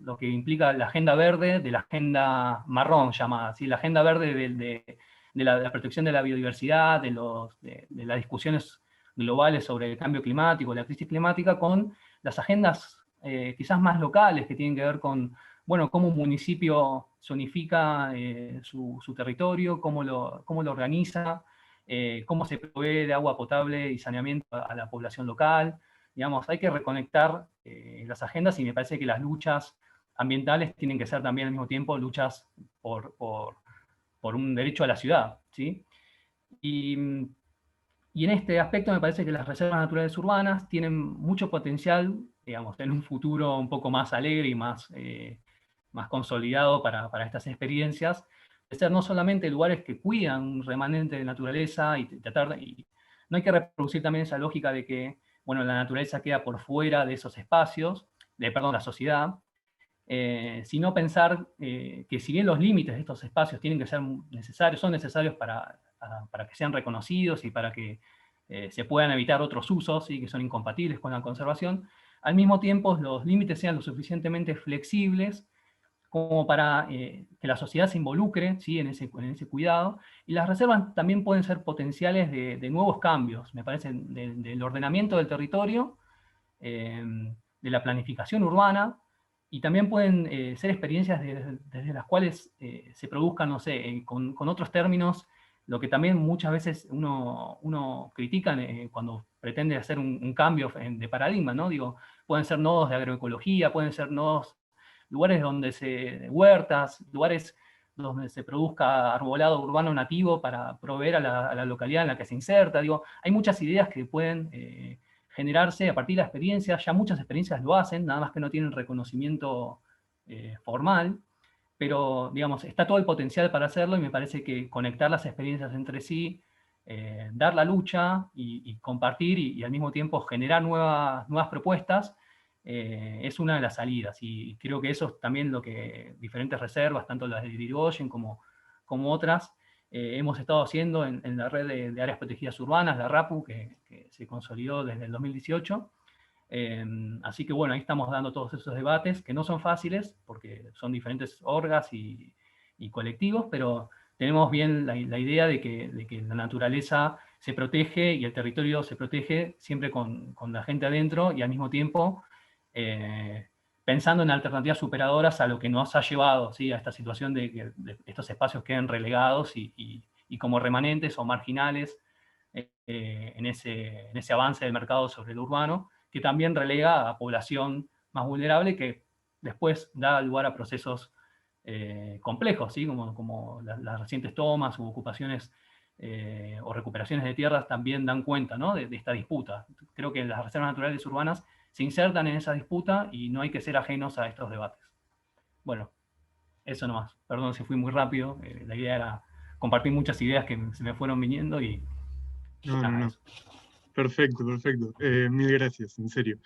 Lo que implica la agenda verde de la agenda marrón llamada, ¿sí? La agenda verde de la protección de la biodiversidad, de las discusiones globales sobre el cambio climático, la crisis climática, con las agendas quizás más locales que tienen que ver con, bueno, cómo un municipio zonifica su territorio, cómo lo organiza, cómo se provee de agua potable y saneamiento a la población local. Digamos, hay que reconectar las agendas, y me parece que las luchas ambientales tienen que ser también al mismo tiempo luchas por un derecho a la ciudad, ¿sí? Y en este aspecto me parece que las reservas naturales urbanas tienen mucho potencial, digamos, en un futuro un poco más alegre y más consolidado para estas experiencias, de ser no solamente lugares que cuidan un remanente de naturaleza y no hay que reproducir también esa lógica de que, bueno, la naturaleza queda por fuera de esos espacios, perdón, la sociedad, sino pensar que si bien los límites de estos espacios tienen que ser necesarios, son necesarios para que sean reconocidos y para que se puedan evitar otros usos y que son incompatibles con la conservación, al mismo tiempo los límites sean lo suficientemente flexibles como para que la sociedad se involucre, ¿sí? en ese cuidado, y las reservas también pueden ser potenciales de nuevos cambios, me parece, del ordenamiento del territorio, de la planificación urbana, y también pueden ser experiencias desde las cuales se produzcan, no sé, con otros términos, lo que también muchas veces uno critica cuando pretende hacer un cambio de paradigma, ¿no? Digo, pueden ser nodos de agroecología, pueden ser nodos, lugares donde huertas, lugares donde se produzca arbolado urbano nativo para proveer a la localidad en la que se inserta. Digo, hay muchas ideas que pueden generarse a partir de la experiencia. Ya muchas experiencias lo hacen, nada más que no tienen reconocimiento formal, pero digamos, está todo el potencial para hacerlo, y me parece que conectar las experiencias entre sí, dar la lucha y compartir y al mismo tiempo generar nuevas propuestas, es una de las salidas, y creo que eso es también lo que diferentes reservas, tanto las de Irigoyen como otras, hemos estado haciendo en la red de áreas protegidas urbanas, la RAPU, que se consolidó desde el 2018. Así que bueno, ahí estamos dando todos esos debates, que no son fáciles, porque son diferentes orgas y colectivos, pero tenemos bien la idea de que la naturaleza se protege y el territorio se protege siempre con la gente adentro, y al mismo tiempo pensando en alternativas superadoras a lo que nos ha llevado, ¿sí?, a esta situación de que estos espacios queden relegados y como remanentes o marginales en ese avance del mercado sobre el urbano, que también relega a población más vulnerable, que después da lugar a procesos complejos, ¿sí?, como las recientes tomas u ocupaciones o recuperaciones de tierras también dan cuenta, ¿no?, de esta disputa. Creo que las reservas naturales urbanas se insertan en esa disputa y no hay que ser ajenos a estos debates. Bueno, eso nomás. Perdón si fui muy rápido. La idea era compartir muchas ideas que se me fueron viniendo y
No. Perfecto, perfecto. Mil gracias, en serio.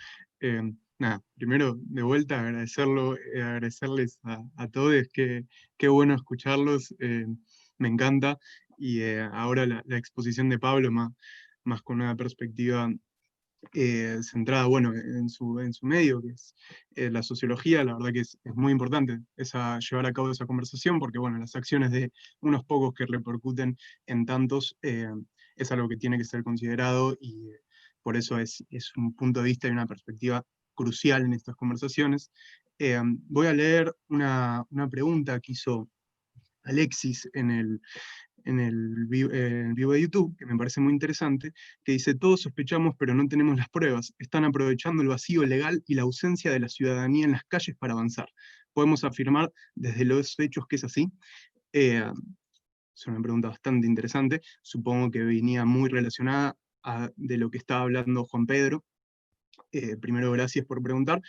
Nada, primero, de vuelta, agradecerles a todos, qué bueno escucharlos, me encanta. Y ahora la exposición de Pablo, más con una perspectiva centrada, bueno, en su medio, que es la sociología. La verdad que es muy importante llevar a cabo esa conversación, porque bueno, las acciones de unos pocos que repercuten en tantos es algo que tiene que ser considerado, y por eso es un punto de vista y una perspectiva crucial en estas conversaciones. Voy a leer una pregunta que hizo Alexis en el vivo de YouTube, que me parece muy interesante, que dice: todos sospechamos pero no tenemos las pruebas, están aprovechando el vacío legal y la ausencia de la ciudadanía en las calles para avanzar. ¿Podemos afirmar desde los hechos que es así? Es una pregunta bastante interesante, supongo que venía muy relacionada de lo que estaba hablando Juan Pedro. Primero, gracias por preguntar.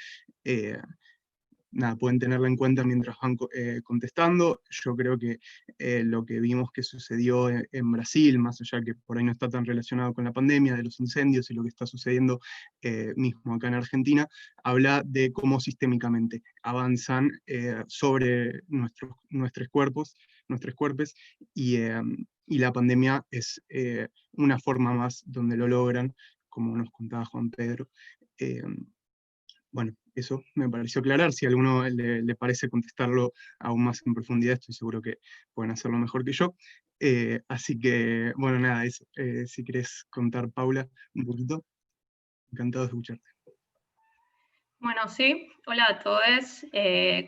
Nada, pueden tenerla en cuenta mientras van contestando. Yo creo que lo que vimos que sucedió en Brasil, más allá que por ahí no está tan relacionado con la pandemia, de los incendios y lo que está sucediendo mismo acá en Argentina, habla de cómo sistémicamente avanzan sobre nuestros cuerpos, y la pandemia es una forma más donde lo logran, como nos contaba Juan Pedro. Bueno, eso me pareció aclarar. Si a alguno le parece contestarlo aún más en profundidad, estoy seguro que pueden hacerlo mejor que yo. Así que, bueno, nada, eso. Si querés contar, Paula, un poquito, encantado de escucharte.
Bueno, sí. Hola a todos.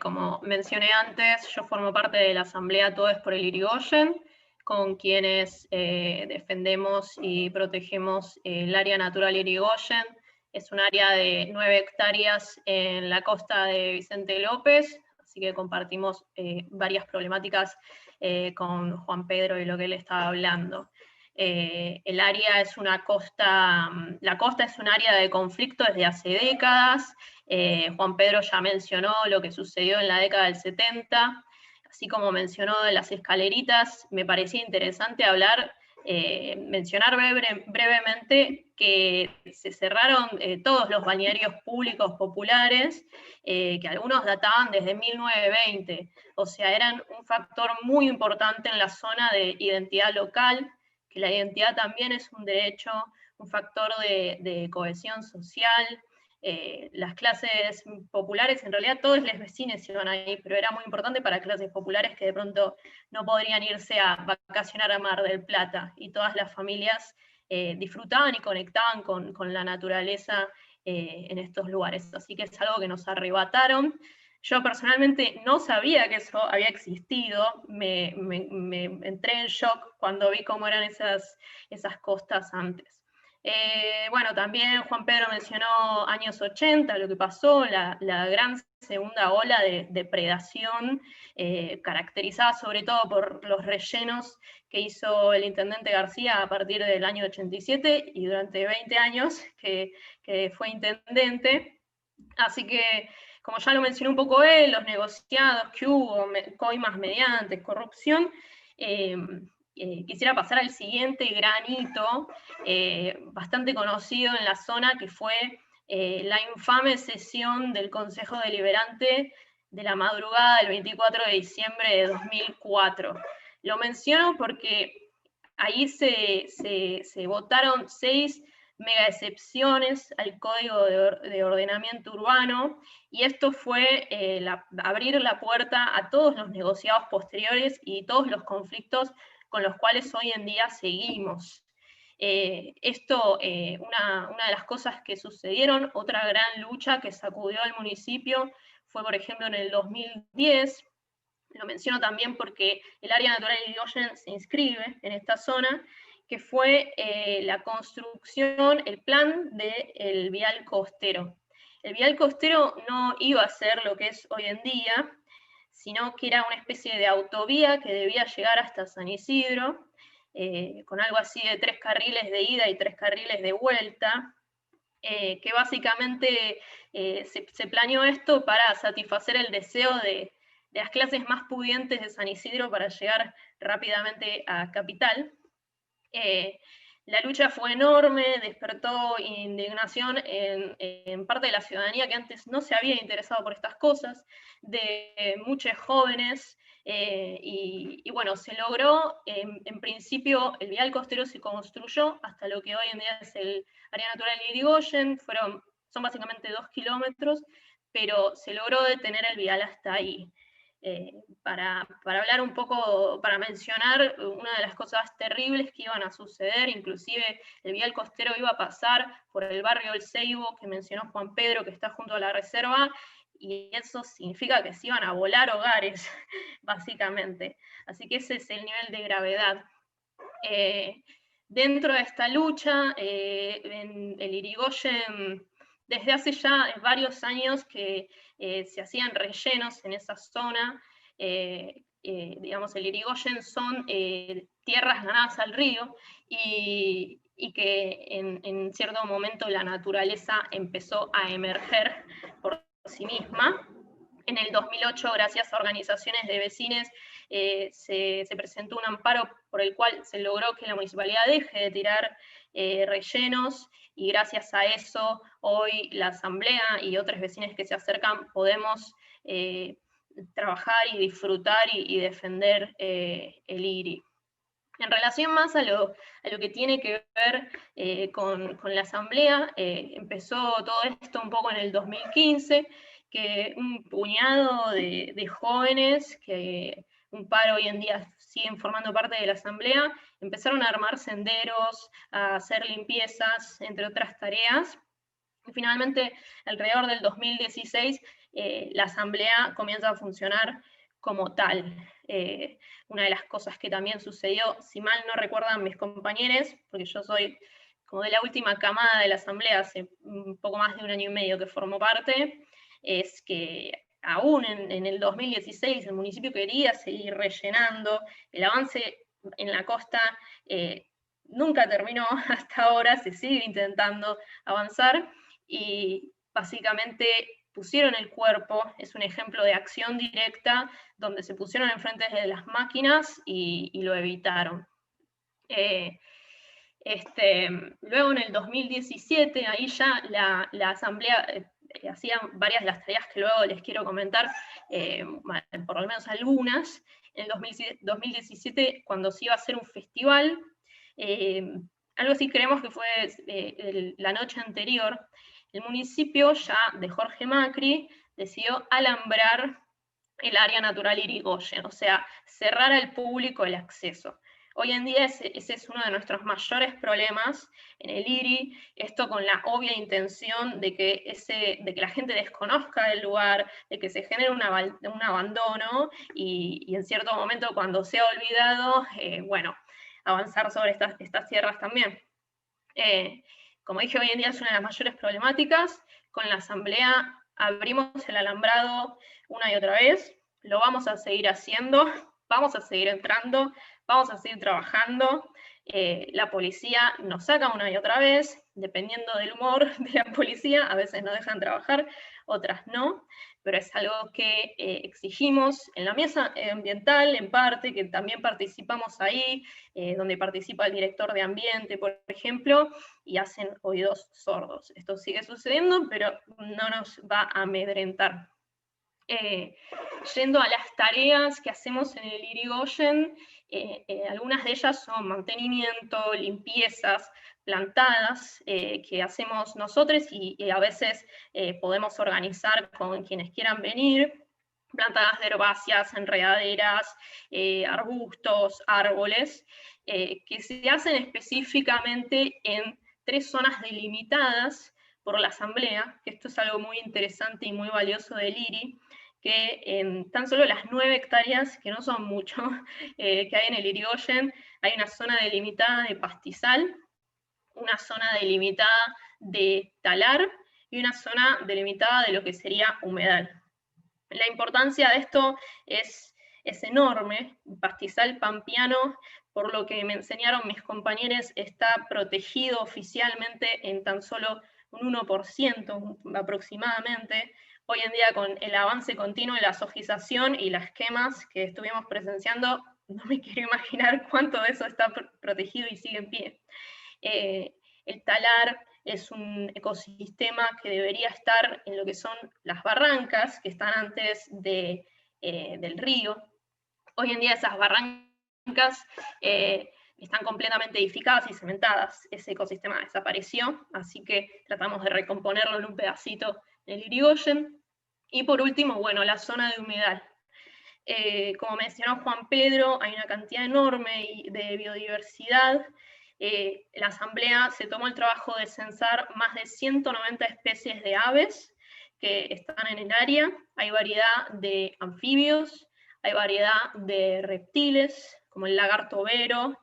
Como mencioné antes, yo formo parte de la Asamblea Todes por el Irigoyen, con quienes defendemos y protegemos el área natural Irigoyen. Es un área de 9 hectáreas en la costa de Vicente López, así que compartimos varias problemáticas con Juan Pedro y lo que él estaba hablando. El área es una costa, la costa es un área de conflicto desde hace décadas. Juan Pedro ya mencionó lo que sucedió en la década del 70, así como mencionó de las escaleritas. Me parecía interesante mencionar brevemente que se cerraron todos los balnearios públicos populares, que algunos databan desde 1920, o sea, eran un factor muy importante en la zona de identidad local, que la identidad también es un derecho, un factor de cohesión social. Las clases populares, en realidad todos los vecinos iban ahí, pero era muy importante para clases populares que de pronto no podrían irse a vacacionar a Mar del Plata, y todas las familias disfrutaban y conectaban con la naturaleza en estos lugares. Así que es algo que nos arrebataron. Yo personalmente no sabía que eso había existido, me entré en shock cuando vi cómo eran esas costas antes. Bueno, también Juan Pedro mencionó años 80, lo que pasó, la gran segunda ola de depredación, caracterizada sobre todo por los rellenos que hizo el intendente García a partir del año 87 y durante 20 años que fue intendente. Así que, como ya lo mencionó un poco él, los negociados que hubo, coimas mediante, corrupción, quisiera pasar al siguiente gran hito, bastante conocido en la zona, que fue la infame sesión del Consejo Deliberante de la madrugada del 24 de diciembre de 2004. Lo menciono porque ahí se votaron 6 mega excepciones al Código de Ordenamiento Urbano, y esto fue abrir la puerta a todos los negociados posteriores y todos los conflictos con los cuales hoy en día seguimos. Una de las cosas que sucedieron, otra gran lucha que sacudió al municipio, fue por ejemplo en el 2010, lo menciono también porque el área natural de Irigoyen se inscribe en esta zona, que fue la construcción, el plan del vial costero. El vial costero no iba a ser lo que es hoy en día, sino que era una especie de autovía que debía llegar hasta San Isidro, con algo así de 3 carriles de ida y 3 carriles de vuelta, que básicamente se planeó esto para satisfacer el deseo de las clases más pudientes de San Isidro para llegar rápidamente a Capital. La lucha fue enorme, despertó indignación en parte de la ciudadanía que antes no se había interesado por estas cosas, de muchos jóvenes, y bueno, se logró, en principio el vial costero se construyó hasta lo que hoy en día es el área natural de Irigoyen, son básicamente 2 kilómetros, pero se logró detener el vial hasta ahí. Para hablar un poco, para mencionar una de las cosas terribles que iban a suceder, inclusive el vial costero iba a pasar por el barrio El Ceibo, que mencionó Juan Pedro, que está junto a la reserva, y eso significa que se iban a volar hogares, básicamente. Así que ese es el nivel de gravedad. Dentro de esta lucha, en el Irigoyen, desde hace ya varios años que se hacían rellenos en esa zona. Digamos, el Irigoyen son tierras ganadas al río, y que en cierto momento la naturaleza empezó a emerger por sí misma. En el 2008, gracias a organizaciones de vecinos, se presentó un amparo por el cual se logró que la municipalidad deje de tirar rellenos, y gracias a eso hoy la asamblea y otros vecinos que se acercan podemos trabajar y disfrutar y defender el IRI. En relación más a lo que tiene que ver con la asamblea, empezó todo esto un poco en el 2015, que un puñado de jóvenes, que un par hoy en día siguen formando parte de la asamblea, empezaron a armar senderos, a hacer limpiezas, entre otras tareas. Y finalmente, alrededor del 2016, la asamblea comienza a funcionar como tal. Una de las cosas que también sucedió, si mal no recuerdan mis compañeros, porque yo soy como de la última camada de la asamblea, hace un poco más de 1 año y medio que formo parte, es que aún en el 2016 el municipio quería seguir rellenando, el avance en la costa nunca terminó hasta ahora, se sigue intentando avanzar, y básicamente pusieron el cuerpo, es un ejemplo de acción directa, donde se pusieron enfrente de las máquinas y lo evitaron. Luego en el 2017, ahí ya la asamblea hacía varias de las tareas que luego les quiero comentar, por lo menos algunas. En el 2017, cuando se iba a hacer un festival, algo así creemos que fue la noche anterior, el municipio ya de Jorge Macri decidió alambrar el área natural Irigoyen, o sea, cerrar al público el acceso. Hoy en día ese es uno de nuestros mayores problemas en el IRI, esto con la obvia intención de que la gente desconozca el lugar, de que se genere un abandono, y en cierto momento, cuando sea olvidado, bueno, avanzar sobre estas tierras también. Como dije, hoy en día es una de las mayores problemáticas. Con la asamblea abrimos el alambrado una y otra vez, lo vamos a seguir haciendo, vamos a seguir entrando, vamos a seguir trabajando. La policía nos saca una y otra vez, dependiendo del humor de la policía, a veces nos dejan trabajar, otras no, pero es algo que exigimos en la mesa ambiental, en parte, que también participamos ahí, donde participa el director de ambiente, por ejemplo, y hacen oídos sordos. Esto sigue sucediendo, pero no nos va a amedrentar. Yendo a las tareas que hacemos en el Irigoyen, algunas de ellas son mantenimiento, limpiezas, plantadas que hacemos nosotros y a veces podemos organizar con quienes quieran venir, plantadas de herbáceas, enredaderas, arbustos, árboles, que se hacen específicamente en 3 zonas delimitadas por la Asamblea, que esto es algo muy interesante y muy valioso del IRI, que en tan solo las 9 hectáreas, que no son mucho, que hay en el Irigoyen, hay una zona delimitada de pastizal, una zona delimitada de talar y una zona delimitada de lo que sería humedal. La importancia de esto es enorme. El pastizal pampeano, por lo que me enseñaron mis compañeros, está protegido oficialmente en tan solo un 1% aproximadamente. Hoy en día, con el avance continuo de la sojización y las quemas que estuvimos presenciando, no me quiero imaginar cuánto de eso está protegido y sigue en pie. El talar es un ecosistema que debería estar en lo que son las barrancas, que están antes del río. Hoy en día esas barrancas están completamente edificadas y cementadas. Ese ecosistema desapareció, así que tratamos de recomponerlo en un pedacito en el Irigoyen. Y por último, bueno, la zona de humedal. Como mencionó Juan Pedro, hay una cantidad enorme de biodiversidad. La Asamblea se tomó el trabajo de censar más de 190 especies de aves que están en el área. Hay variedad de anfibios, hay variedad de reptiles, como el lagarto overo,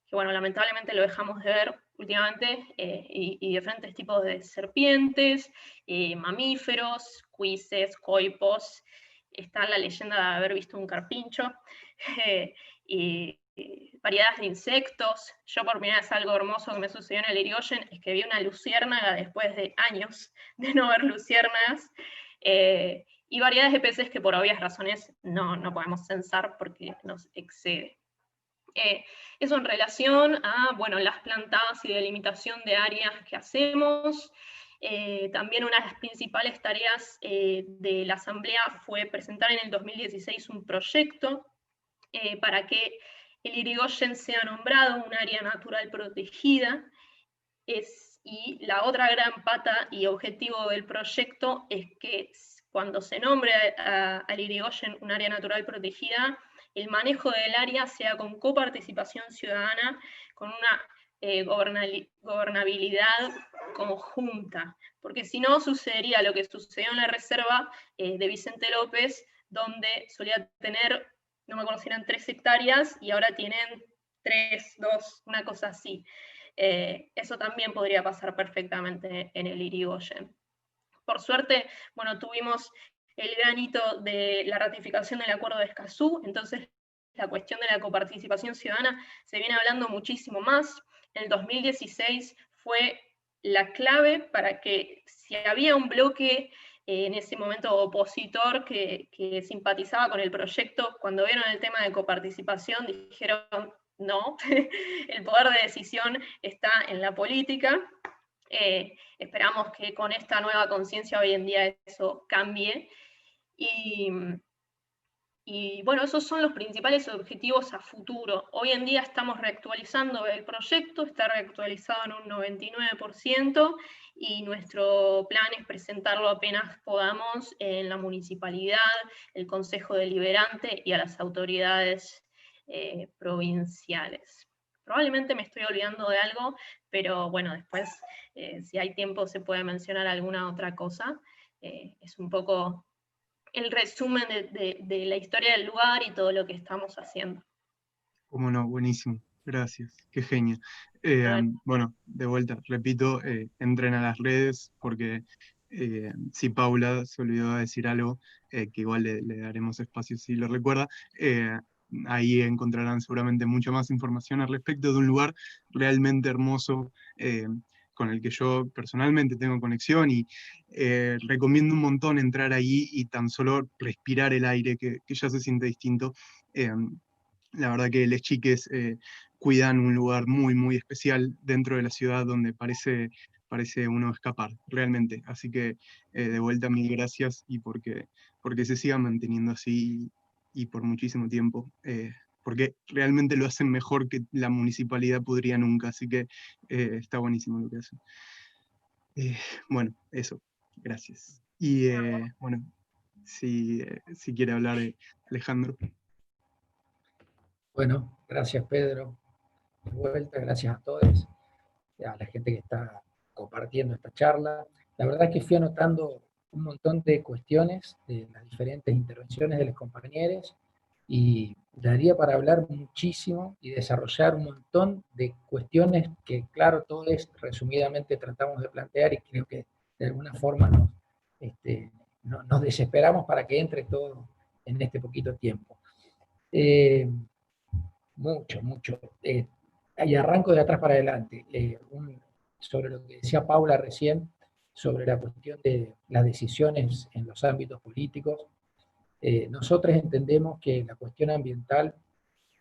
que bueno, lamentablemente lo dejamos de ver últimamente, y diferentes tipos de serpientes, mamíferos, cuises, coipos. Está la leyenda de haber visto un carpincho, y variedades de insectos. Yo por primera vez algo hermoso que me sucedió en el Irigoyen es que vi una luciérnaga después de años de no ver luciérnagas, y variedades de peces que por obvias razones no podemos censar porque nos excede. Eso en relación a bueno, las plantadas y delimitación de áreas que hacemos. También una de las principales tareas de la Asamblea fue presentar en el 2016 un proyecto para que el Irigoyen sea nombrado un área natural protegida. Y la otra gran pata y objetivo del proyecto es que cuando se nombre al Irigoyen un área natural protegida, el manejo del área sea con coparticipación ciudadana, con una gobernabilidad conjunta, porque si no sucedería lo que sucedió en la reserva de Vicente López, donde solía tener, no me acuerdo si eran 3 hectáreas, y ahora tienen 3, 2, una cosa así. Eso también podría pasar perfectamente en el Irigoyen. Por suerte, bueno, tuvimos el gran hito de la ratificación del Acuerdo de Escazú, entonces la cuestión de la coparticipación ciudadana se viene hablando muchísimo más. En el 2016 fue la clave para que, si había un bloque en ese momento opositor que simpatizaba con el proyecto, cuando vieron el tema de coparticipación dijeron no, el poder de decisión está en la política. Esperamos que con esta nueva conciencia hoy en día eso cambie. Y bueno, esos son los principales objetivos a futuro. Hoy en día estamos reactualizando el proyecto, está reactualizado en un 99%, y nuestro plan es presentarlo apenas podamos en la municipalidad, el Consejo Deliberante y a las autoridades provinciales. Probablemente me estoy olvidando de algo, pero bueno, después, si hay tiempo, se puede mencionar alguna otra cosa. Es un poco el resumen de la historia del lugar y todo lo que estamos haciendo.
Cómo no, buenísimo. Gracias, qué genia. Bueno, de vuelta, repito, entren a las redes porque si Paula se olvidó de decir algo, que igual le daremos espacio si lo recuerda, ahí encontrarán seguramente mucha más información al respecto de un lugar realmente hermoso, con el que yo personalmente tengo conexión, y recomiendo un montón entrar ahí y tan solo respirar el aire, que ya se siente distinto. La verdad que les chiques cuidan un lugar muy, muy especial dentro de la ciudad donde parece uno escapar, realmente. Así que de vuelta, mil gracias, y porque porque se siga manteniendo así y por muchísimo tiempo, porque realmente lo hacen mejor que la municipalidad podría nunca, así que está buenísimo lo que hacen. Bueno, eso, gracias. Y bueno, si quiere hablar Alejandro.
Bueno, gracias Pedro, de vuelta, gracias a todos, a la gente que está compartiendo esta charla. La verdad es que fui anotando un montón de cuestiones de las diferentes intervenciones de los compañeros y daría para hablar muchísimo y desarrollar un montón de cuestiones que, claro, todos resumidamente tratamos de plantear y creo que de alguna forma nos desesperamos para que entre todo en este poquito tiempo. Mucho. Y arranco de atrás para adelante. Sobre lo que decía Paula recién, sobre la cuestión de las decisiones en los ámbitos políticos. Nosotros entendemos que la cuestión ambiental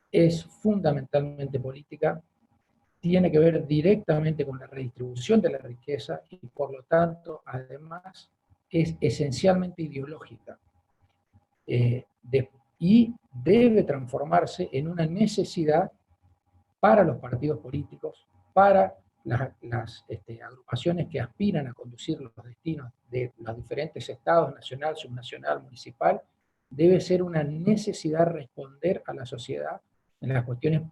es fundamentalmente política, tiene que ver directamente con la redistribución de la riqueza y por lo tanto, además, es esencialmente ideológica. Y debe transformarse en una necesidad para los partidos políticos, para las agrupaciones que aspiran a conducir los destinos de los diferentes estados, nacional, subnacional, municipal, debe ser una necesidad responder a la sociedad en las cuestiones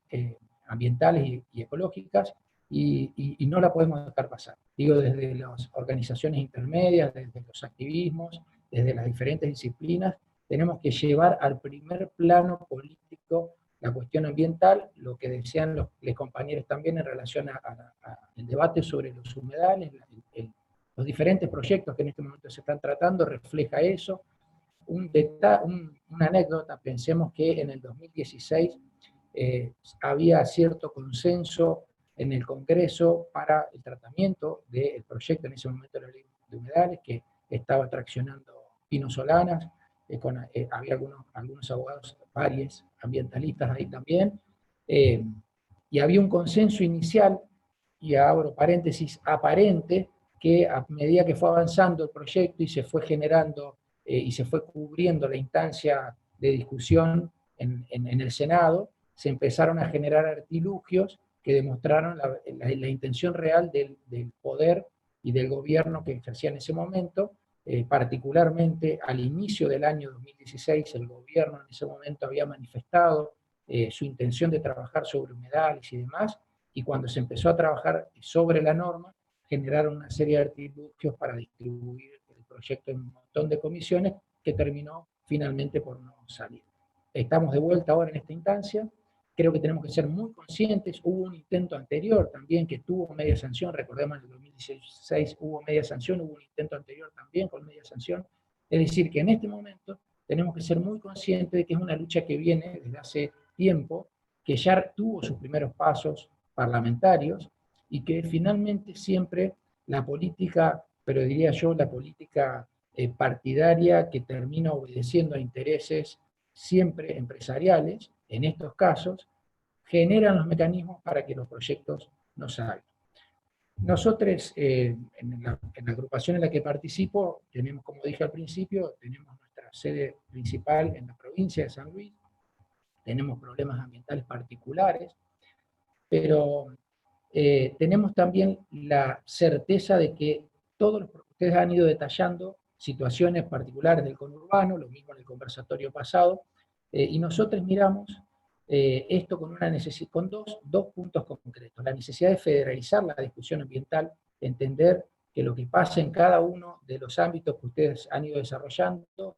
ambientales y ecológicas, y no la podemos dejar pasar. Digo, desde las organizaciones intermedias, desde los activismos, desde las diferentes disciplinas, tenemos que llevar al primer plano político la cuestión ambiental, lo que decían los compañeros también en relación al debate sobre los humedales, los diferentes proyectos que en este momento se están tratando, refleja eso. Una anécdota, pensemos que en el 2016 había cierto consenso en el Congreso para el tratamiento del proyecto en ese momento de la ley de humedales, que estaba traccionando Pino Solanas, había algunos abogados, varios ambientalistas ahí también, y había un consenso inicial, y abro paréntesis, aparente, que a medida que fue avanzando el proyecto y se fue generando y se fue cubriendo la instancia de discusión en el Senado, se empezaron a generar artilugios que demostraron la intención real del poder y del gobierno que ejercía en ese momento. Particularmente al inicio del año 2016, el gobierno en ese momento había manifestado su intención de trabajar sobre humedales y demás, y cuando se empezó a trabajar sobre la norma, generaron una serie de artilugios para distribuir el proyecto en un montón de comisiones, que terminó finalmente por no salir. Estamos de vuelta ahora en esta instancia. Creo que tenemos que ser muy conscientes. Hubo un intento anterior también que tuvo media sanción, recordemos en el 2016 hubo media sanción, hubo un intento anterior también con media sanción. Es decir, que en este momento tenemos que ser muy conscientes de que es una lucha que viene desde hace tiempo, que ya tuvo sus primeros pasos parlamentarios, y que finalmente siempre la política, pero diría yo la política partidaria, que termina obedeciendo a intereses siempre empresariales, en estos casos, generan los mecanismos para que los proyectos no salgan. Nosotros, en la agrupación en la que participo, tenemos, como dije al principio, tenemos nuestra sede principal en la provincia de San Luis, tenemos problemas ambientales particulares, pero tenemos también la certeza de que ustedes han ido detallando situaciones particulares del conurbano, lo mismo en el conversatorio pasado, y nosotros miramos esto con dos puntos concretos. La necesidad de federalizar la discusión ambiental, entender que lo que pasa en cada uno de los ámbitos que ustedes han ido desarrollando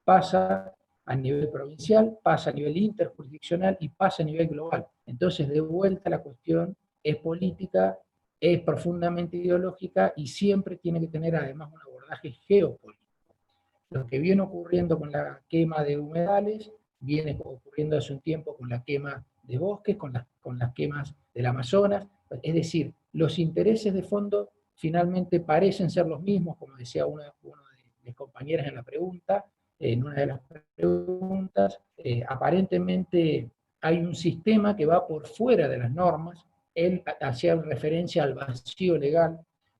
pasa a nivel provincial, pasa a nivel interjurisdiccional y pasa a nivel global. Entonces, de vuelta la cuestión es política, es profundamente ideológica y siempre tiene que tener además un abordaje geopolítico. Lo que viene ocurriendo con la quema de humedales, viene ocurriendo hace un tiempo con la quema de bosques, con las quemas del Amazonas. Es decir, los intereses de fondo finalmente parecen ser los mismos, como decía uno de mis compañeras en la pregunta, en una de las preguntas. Aparentemente hay un sistema que va por fuera de las normas. Él hacía referencia al vacío legal.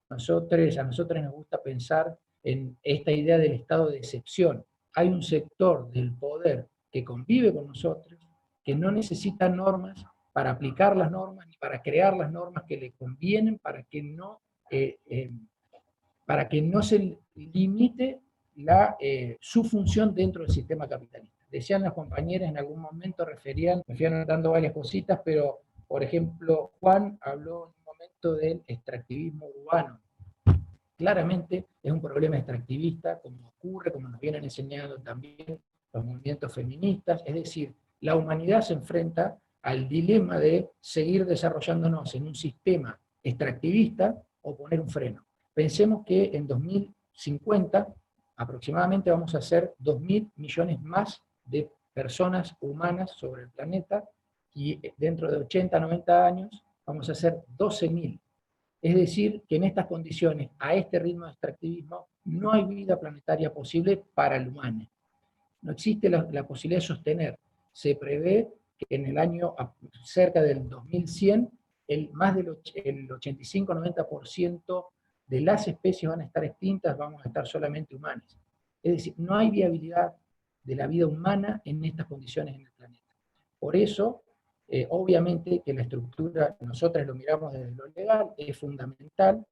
A nosotros nos gusta pensar en esta idea del estado de excepción. hay un sector del poder que convive con nosotros, que no necesita normas para aplicar las normas, ni para crear las normas que le convienen para que no se limite su función dentro del sistema capitalista. Decían las compañeras en algún momento, me fui anotando varias cositas, pero por ejemplo, Juan habló en un momento del extractivismo urbano. Claramente es un problema extractivista, como ocurre, como nos vienen enseñando también los movimientos feministas, es decir, la humanidad se enfrenta al dilema de seguir desarrollándonos en un sistema extractivista o poner un freno. Pensemos que en 2050 aproximadamente vamos a ser 2.000 millones más de personas humanas sobre el planeta, y dentro de 80, 90 años vamos a ser 12.000. Es decir, que en estas condiciones, a este ritmo de extractivismo, no hay vida planetaria posible para el humano. No existe la posibilidad de sostener. Se prevé que en el año cerca del 2100, más del 85-90% de las especies van a estar extintas, vamos a estar solamente humanos. Es decir, no hay viabilidad de la vida humana en estas condiciones en el planeta. Por eso, obviamente que la estructura, nosotros lo miramos desde lo legal, es fundamental.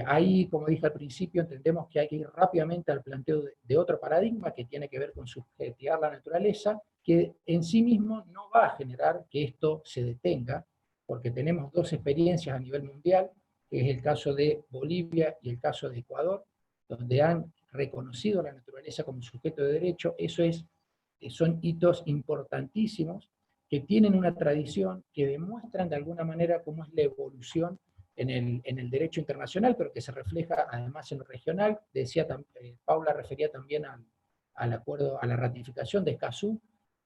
Ahí, como dije al principio, entendemos que hay que ir rápidamente al planteo de otro paradigma que tiene que ver con subjetivar la naturaleza, que en sí mismo no va a generar que esto se detenga, porque tenemos dos experiencias a nivel mundial, que es el caso de Bolivia y el caso de Ecuador, donde han reconocido la naturaleza como sujeto de derecho. Son hitos importantísimos que tienen una tradición, que demuestran de alguna manera cómo es la evolución en el derecho internacional, pero que se refleja además en lo regional. Paula refería también al acuerdo, a la ratificación de Escazú.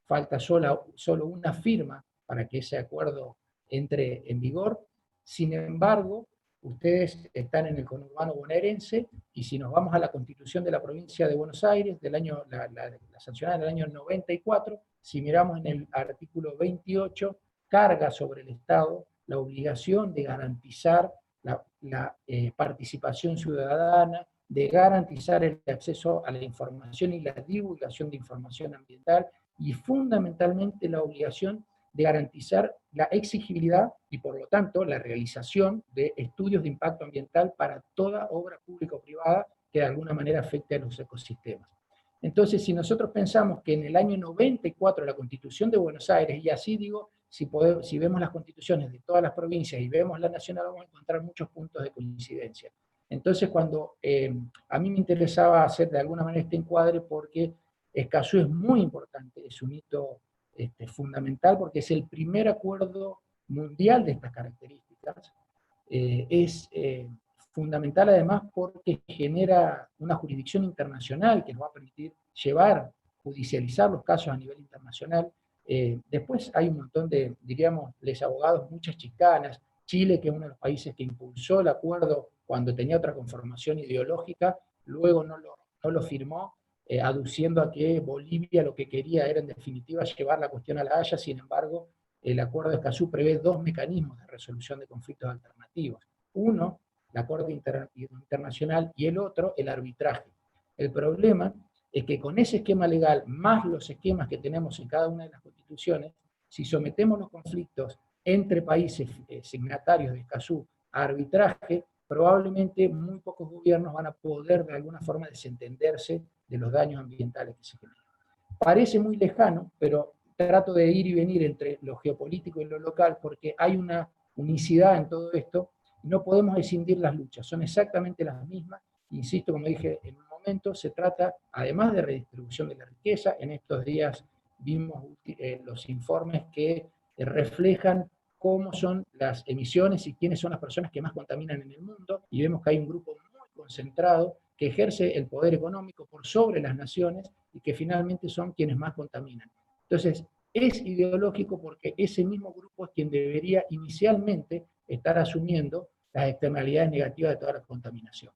Falta solo una firma para que ese acuerdo entre en vigor. Sin embargo, ustedes están en el conurbano bonaerense, y si nos vamos a la Constitución de la provincia de Buenos Aires, la sancionada del año 94, si miramos en el artículo 28, carga sobre el Estado la obligación de garantizar la participación ciudadana, de garantizar el acceso a la información y la divulgación de información ambiental, y fundamentalmente la obligación de garantizar la exigibilidad y por lo tanto la realización de estudios de impacto ambiental para toda obra pública o privada que de alguna manera afecte a los ecosistemas. Entonces, si nosotros pensamos que en el año 94 la Constitución de Buenos Aires, y así digo, si vemos las constituciones de todas las provincias y vemos la nacional, vamos a encontrar muchos puntos de coincidencia. Entonces, cuando a mí me interesaba hacer de alguna manera este encuadre, porque Escazú es muy importante, es un hito fundamental, porque es el primer acuerdo mundial de estas características. Es fundamental además porque genera una jurisdicción internacional que nos va a permitir judicializar los casos a nivel internacional. Después hay un montón de, diríamos, les abogados, muchas chicanas. Chile, que es uno de los países que impulsó el acuerdo cuando tenía otra conformación ideológica, luego no lo firmó, aduciendo a que Bolivia lo que quería era en definitiva llevar la cuestión a la Haya. Sin embargo, el acuerdo de Escazú prevé dos mecanismos de resolución de conflictos alternativos. Uno, la Corte Internacional, y el otro, el arbitraje. El problema es que con ese esquema legal, más los esquemas que tenemos en cada una de las constituciones, si sometemos los conflictos entre países signatarios de Escazú a arbitraje, probablemente muy pocos gobiernos van a poder de alguna forma desentenderse de los daños ambientales que se generan. Parece muy lejano, pero trato de ir y venir entre lo geopolítico y lo local, porque hay una unicidad en todo esto. No podemos escindir las luchas, son exactamente las mismas. Insisto, como dije en un momento, se trata, además de redistribución de la riqueza. En estos días vimos los informes que reflejan cómo son las emisiones y quiénes son las personas que más contaminan en el mundo, y vemos que hay un grupo muy concentrado que ejerce el poder económico por sobre las naciones y que finalmente son quienes más contaminan. Entonces, es ideológico porque ese mismo grupo es quien debería inicialmente estar asumiendo las externalidades negativas de toda la contaminación.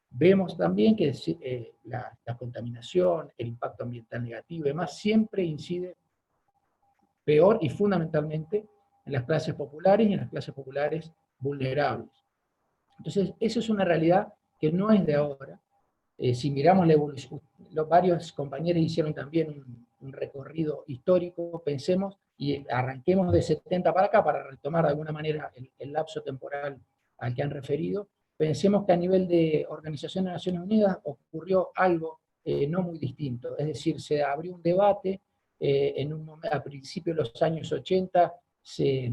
Vemos también que la contaminación, el impacto ambiental negativo y demás, siempre incide peor y fundamentalmente en las clases populares y en las clases populares vulnerables. Entonces, eso es una realidad que no es de ahora. Si miramos varios compañeros hicieron también un recorrido histórico, pensemos, y arranquemos de 70 para acá, para retomar de alguna manera el lapso temporal al que han referido. Pensemos que a nivel de Organización de Naciones Unidas ocurrió algo no muy distinto, es decir, se abrió un debate, a principios de los años 80 se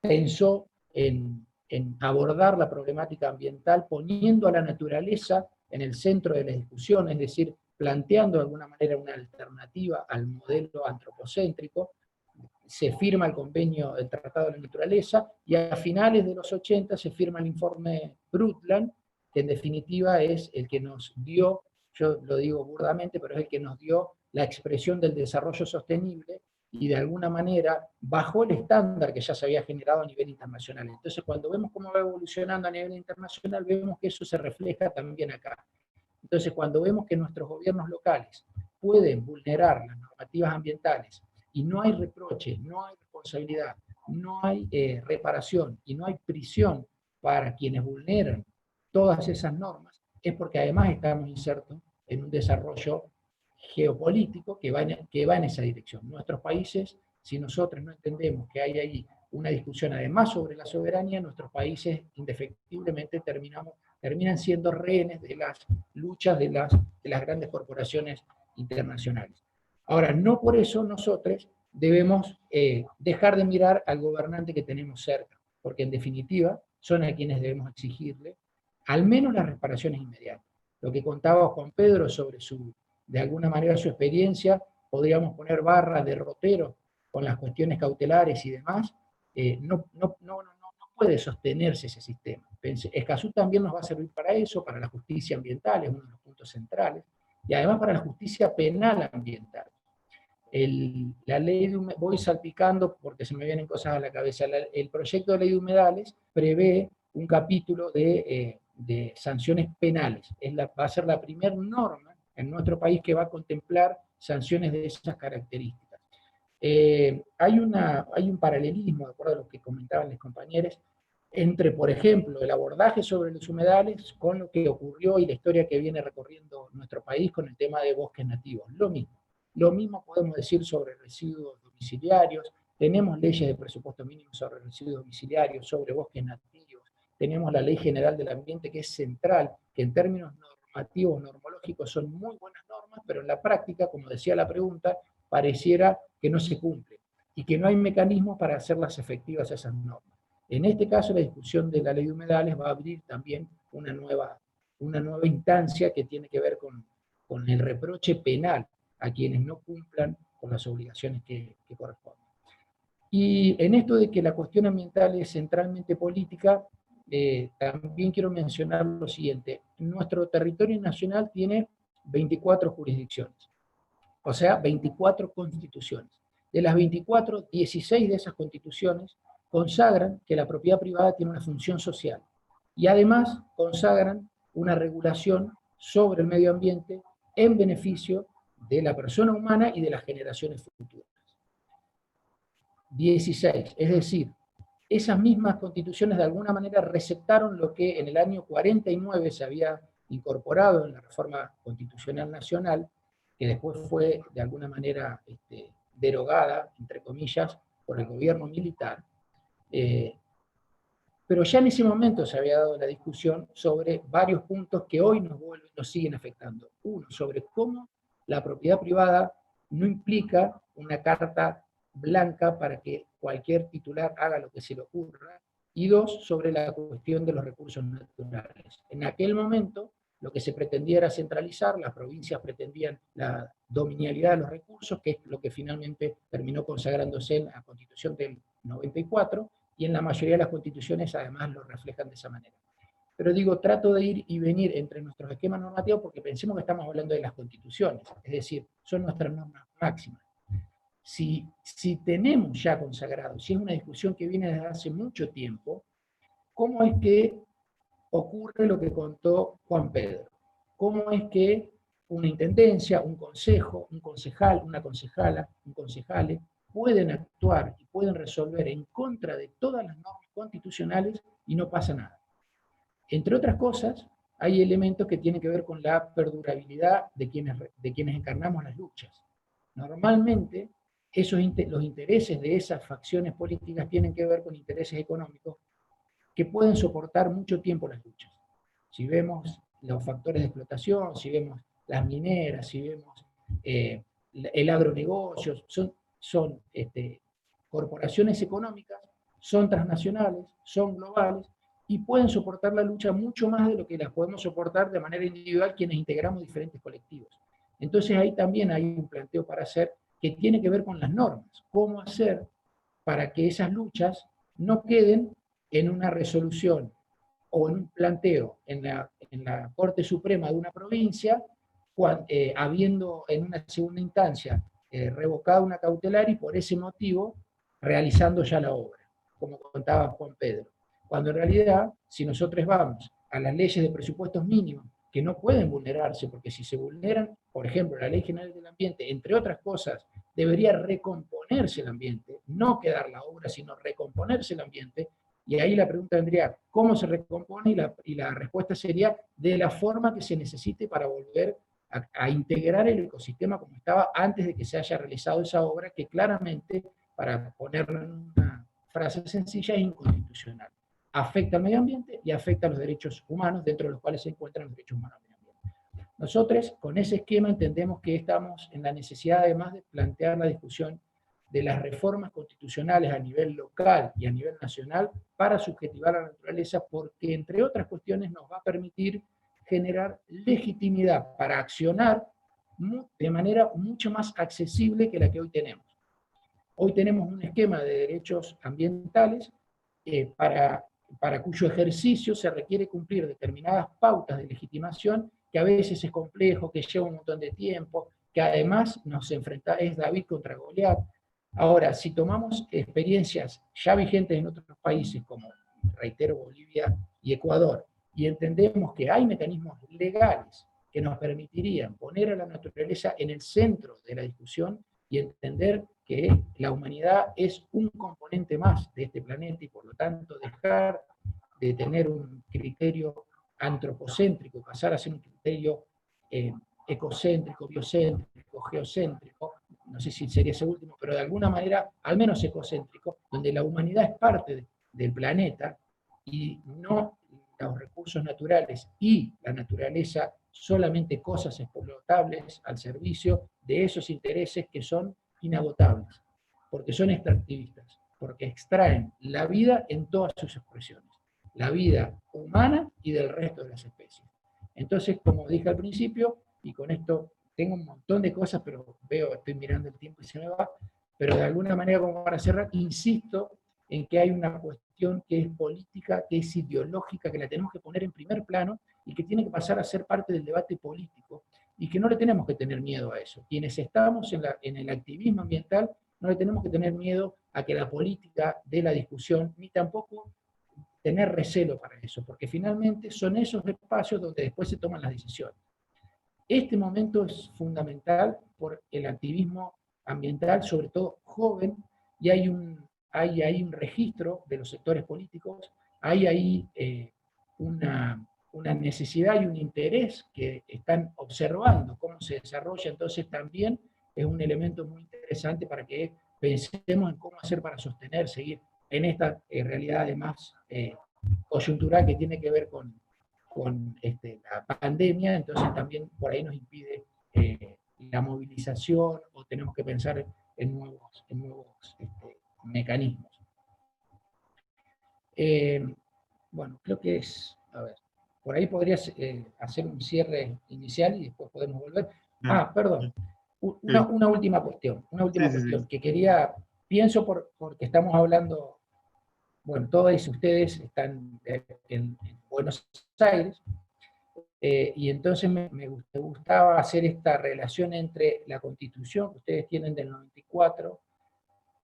pensó en abordar la problemática ambiental poniendo a la naturaleza en el centro de la discusión, es decir, planteando de alguna manera una alternativa al modelo antropocéntrico. Se firma el convenio, el Tratado de la Naturaleza, y a finales de los 80 se firma el informe Brundtland, que en definitiva es el que nos dio, yo lo digo burdamente, pero es el que nos dio la expresión del desarrollo sostenible, y de alguna manera bajó el estándar que ya se había generado a nivel internacional. Entonces, cuando vemos cómo va evolucionando a nivel internacional, vemos que eso se refleja también acá. Entonces, cuando vemos que nuestros gobiernos locales pueden vulnerar las normativas ambientales y no hay reproche, no hay responsabilidad, no hay reparación y no hay prisión para quienes vulneran todas esas normas, es porque además estamos insertos en un desarrollo geopolítico que va en esa dirección. Nuestros países, si nosotros no entendemos que hay ahí una discusión además sobre la soberanía, nuestros países indefectiblemente terminan siendo rehenes de las luchas de las grandes corporaciones internacionales. Ahora, no por eso nosotros debemos dejar de mirar al gobernante que tenemos cerca, porque en definitiva son a quienes debemos exigirle al menos las reparaciones inmediatas. Lo que contaba Juan Pedro sobre de alguna manera su experiencia, podríamos poner barras, derroteros con las cuestiones cautelares y demás, no puede sostenerse ese sistema. Escazú también nos va a servir para eso, para la justicia ambiental, es uno de los puntos centrales, y además para la justicia penal ambiental. La ley de voy salpicando porque se me vienen cosas a la cabeza. El proyecto de ley de humedales prevé un capítulo de sanciones penales. Va a ser la primera norma en nuestro país que va a contemplar sanciones de esas características. Hay un paralelismo, de acuerdo a lo que comentaban los compañeros, entre, por ejemplo, el abordaje sobre los humedales con lo que ocurrió y la historia que viene recorriendo nuestro país con el tema de bosques nativos. Lo mismo podemos decir sobre residuos domiciliarios, tenemos leyes de presupuesto mínimo sobre residuos domiciliarios, sobre bosques nativos, tenemos la Ley General del Ambiente que es central, que en términos normativos, normológicos son muy buenas normas, pero en la práctica, como decía la pregunta, pareciera que no se cumple y que no hay mecanismos para hacerlas efectivas esas normas. En este caso, la discusión de la ley de humedales va a abrir también una nueva instancia que tiene que ver con el reproche penal a quienes no cumplan con las obligaciones que corresponden. Y en esto de que la cuestión ambiental es centralmente política, también quiero mencionar lo siguiente. Nuestro territorio nacional tiene 24 jurisdicciones, o sea, 24 constituciones. De las 24, 16 de esas constituciones consagran que la propiedad privada tiene una función social y además consagran una regulación sobre el medio ambiente en beneficio de la persona humana y de las generaciones futuras. 16, es decir, esas mismas constituciones de alguna manera receptaron lo que en el año 49 se había incorporado en la reforma constitucional nacional, que después fue de alguna manera derogada, entre comillas, por el gobierno militar. Pero ya en ese momento se había dado la discusión sobre varios puntos que hoy nos siguen afectando. Uno, sobre cómo la propiedad privada no implica una carta blanca para que cualquier titular haga lo que se le ocurra. Y dos, sobre la cuestión de los recursos naturales. En aquel momento, lo que se pretendía era centralizar, las provincias pretendían la dominialidad de los recursos, que es lo que finalmente terminó consagrándose en la Constitución del 94, y en la mayoría de las constituciones además lo reflejan de esa manera. Pero digo, trato de ir y venir entre nuestros esquemas normativos porque pensemos que estamos hablando de las constituciones, es decir, son nuestras normas máximas. Si tenemos ya consagrado, si es una discusión que viene desde hace mucho tiempo, ¿cómo es que ocurre lo que contó Juan Pedro? ¿Cómo es que una intendencia, un consejo, un concejal, una concejala, un concejale, pueden actuar y pueden resolver en contra de todas las normas constitucionales y no pasa nada? Entre otras cosas, hay elementos que tienen que ver con la perdurabilidad de quienes encarnamos las luchas. Normalmente, los intereses de esas facciones políticas tienen que ver con intereses económicos que pueden soportar mucho tiempo las luchas. Si vemos los factores de explotación, si vemos las mineras, si vemos el agronegocio, son corporaciones económicas, son transnacionales, son globales, y pueden soportar la lucha mucho más de lo que las podemos soportar de manera individual quienes integramos diferentes colectivos. Entonces ahí también hay un planteo para hacer que tiene que ver con las normas. ¿Cómo hacer para que esas luchas no queden en una resolución o en un planteo en la Corte Suprema de una provincia, habiendo en una segunda instancia revocado una cautelar y por ese motivo realizando ya la obra, como contaba Juan Pedro? Cuando en realidad, si nosotros vamos a las leyes de presupuestos mínimos, que no pueden vulnerarse, porque si se vulneran, por ejemplo, la Ley General del Ambiente, entre otras cosas, debería recomponerse el ambiente, no quedar la obra, sino recomponerse el ambiente, y ahí la pregunta vendría, ¿cómo se recompone? Y la respuesta sería, de la forma que se necesite para volver a integrar el ecosistema como estaba antes de que se haya realizado esa obra, que claramente, para ponerlo en una frase sencilla, es inconstitucional. Afecta al medio ambiente y afecta a los derechos humanos, dentro de los cuales se encuentran los derechos humanos del medio ambiente. Nosotros, con ese esquema, entendemos que estamos en la necesidad, además, de plantear la discusión de las reformas constitucionales a nivel local y a nivel nacional para subjetivar a la naturaleza, porque, entre otras cuestiones, nos va a permitir generar legitimidad para accionar de manera mucho más accesible que la que hoy tenemos. Hoy tenemos un esquema de derechos ambientales para cuyo ejercicio se requiere cumplir determinadas pautas de legitimación, que a veces es complejo, que lleva un montón de tiempo, que además es David contra Goliat. Ahora, si tomamos experiencias ya vigentes en otros países, como, reitero, Bolivia y Ecuador, y entendemos que hay mecanismos legales que nos permitirían poner a la naturaleza en el centro de la discusión y entender que la humanidad es un componente más de este planeta y por lo tanto dejar de tener un criterio antropocéntrico, pasar a ser un criterio ecocéntrico, biocéntrico, geocéntrico, no sé si sería ese último, pero de alguna manera, al menos ecocéntrico, donde la humanidad es parte del planeta y no los recursos naturales y la naturaleza solamente cosas explotables al servicio de esos intereses que son inagotables, porque son extractivistas, porque extraen la vida en todas sus expresiones, la vida humana y del resto de las especies. Entonces, como dije al principio, y con esto tengo un montón de cosas, pero estoy mirando el tiempo y se me va, pero de alguna manera, como para cerrar, insisto en que hay una cuestión que es política, que es ideológica, que la tenemos que poner en primer plano y que tiene que pasar a ser parte del debate político, y que no le tenemos que tener miedo a eso. Quienes estamos en el activismo ambiental no le tenemos que tener miedo a que la política dé la discusión, ni tampoco tener recelo para eso, porque finalmente son esos espacios donde después se toman las decisiones. Este momento es fundamental por el activismo ambiental, sobre todo joven, y hay un registro de los sectores políticos, hay ahí una necesidad y un interés que están observando cómo se desarrolla, entonces también es un elemento muy interesante para que pensemos en cómo hacer para sostener, seguir en esta realidad además coyuntural que tiene que ver con la pandemia, entonces también por ahí nos impide la movilización o tenemos que pensar en nuevos mecanismos. Bueno, creo que por ahí podrías hacer un cierre inicial y después podemos volver. Perdón, una última cuestión, que quería, pienso porque estamos hablando, bueno, todos ustedes están en Buenos Aires, y entonces me gustaba hacer esta relación entre la Constitución que ustedes tienen del 94,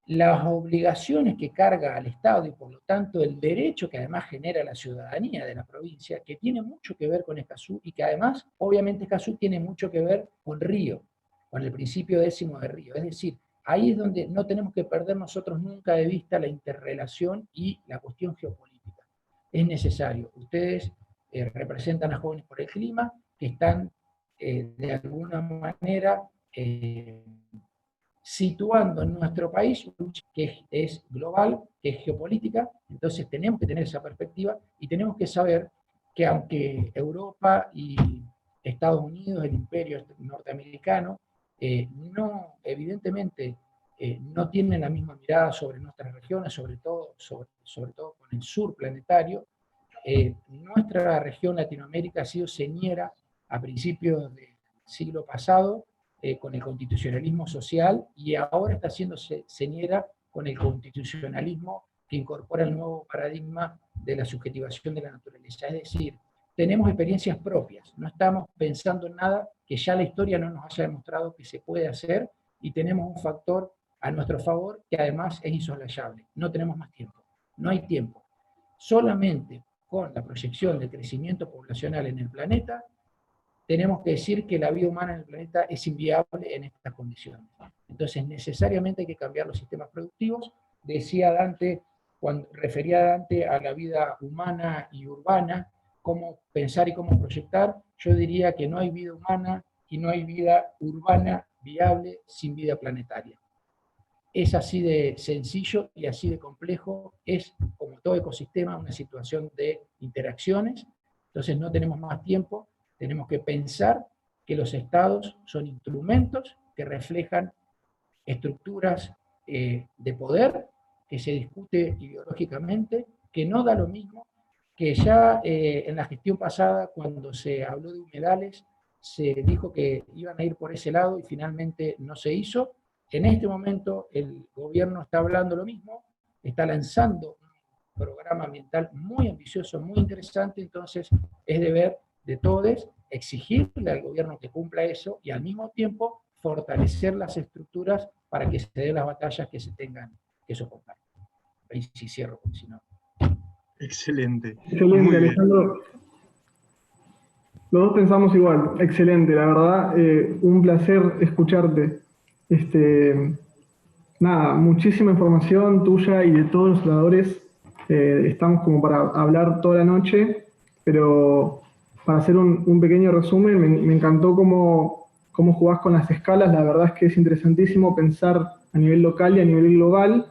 las obligaciones que carga al Estado y por lo tanto el derecho que además genera la ciudadanía de la provincia, que tiene mucho que ver con Escazú y que además, obviamente, Escazú tiene mucho que ver con Río, con el principio 10º de Río. Es decir, ahí es donde no tenemos que perder nosotros nunca de vista la interrelación y la cuestión geopolítica. Es necesario. Ustedes representan a Jóvenes por el Clima, que están de alguna manera situando en nuestro país una lucha que es global, que es geopolítica. Entonces tenemos que tener esa perspectiva y tenemos que saber que aunque Europa y Estados Unidos, el imperio norteamericano, no, evidentemente, no tienen la misma mirada sobre nuestras regiones, sobre todo con el sur planetario, nuestra región Latinoamérica ha sido señera a principios del siglo pasado con el constitucionalismo social y ahora está siendo señera con el constitucionalismo que incorpora el nuevo paradigma de la subjetivación de la naturaleza. Es decir, tenemos experiencias propias, no estamos pensando en nada que ya la historia no nos haya demostrado que se puede hacer y tenemos un factor a nuestro favor que además es insoslayable. No tenemos más tiempo, no hay tiempo. Solamente con la proyección de crecimiento poblacional en el planeta, tenemos que decir que la vida humana en el planeta es inviable en estas condiciones. Entonces, necesariamente hay que cambiar los sistemas productivos. Decía Dante, cuando refería a Dante a la vida humana y urbana, cómo pensar y cómo proyectar, yo diría que no hay vida humana y no hay vida urbana viable sin vida planetaria. Es así de sencillo y así de complejo, es como todo ecosistema una situación de interacciones, entonces no tenemos más tiempo, tenemos que pensar que los estados son instrumentos que reflejan estructuras de poder que se discute ideológicamente, que no da lo mismo, que ya en la gestión pasada, cuando se habló de humedales, se dijo que iban a ir por ese lado y finalmente no se hizo. En este momento el gobierno está hablando lo mismo, está lanzando un programa ambiental muy ambicioso, muy interesante, entonces es deber de todos exigirle al gobierno que cumpla eso y al mismo tiempo fortalecer las estructuras para que se den las batallas que se tengan que soportar. Ahí sí cierro, porque si no...
Excelente.
Excelente, Alejandro. Los dos pensamos igual. Excelente, la verdad, un placer escucharte. Nada, muchísima información tuya y de todos los oradores. Estamos como para hablar toda la noche, pero para hacer un pequeño resumen, me encantó cómo jugás con las escalas. La verdad es que es interesantísimo pensar a nivel local y a nivel global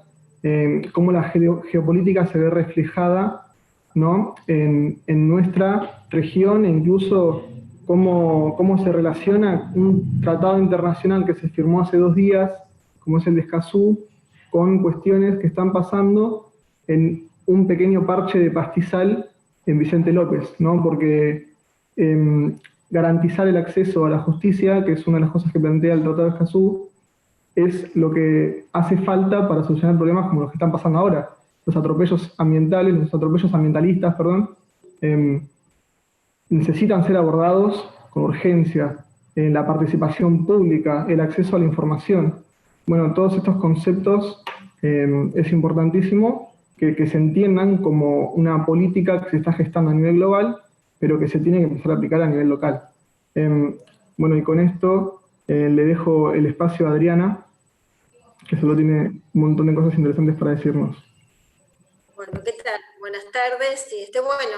cómo la geopolítica se ve reflejada, ¿no? en nuestra región, e incluso cómo se relaciona un tratado internacional que se firmó hace 2 días, como es el de Escazú, con cuestiones que están pasando en un pequeño parche de pastizal en Vicente López, ¿no? Porque garantizar el acceso a la justicia, que es una de las cosas que plantea el Tratado de Escazú, es lo que hace falta para solucionar problemas como los que están pasando ahora. Los atropellos ambientalistas, necesitan ser abordados con urgencia. La participación pública, el acceso a la información. Bueno, todos estos conceptos es importantísimo que se entiendan como una política que se está gestando a nivel global, pero que se tiene que empezar a aplicar a nivel local. Bueno, y con esto le dejo el espacio a Adriana, que solo tiene un montón de cosas interesantes para decirnos.
Bueno, ¿qué tal? Buenas tardes. Bueno,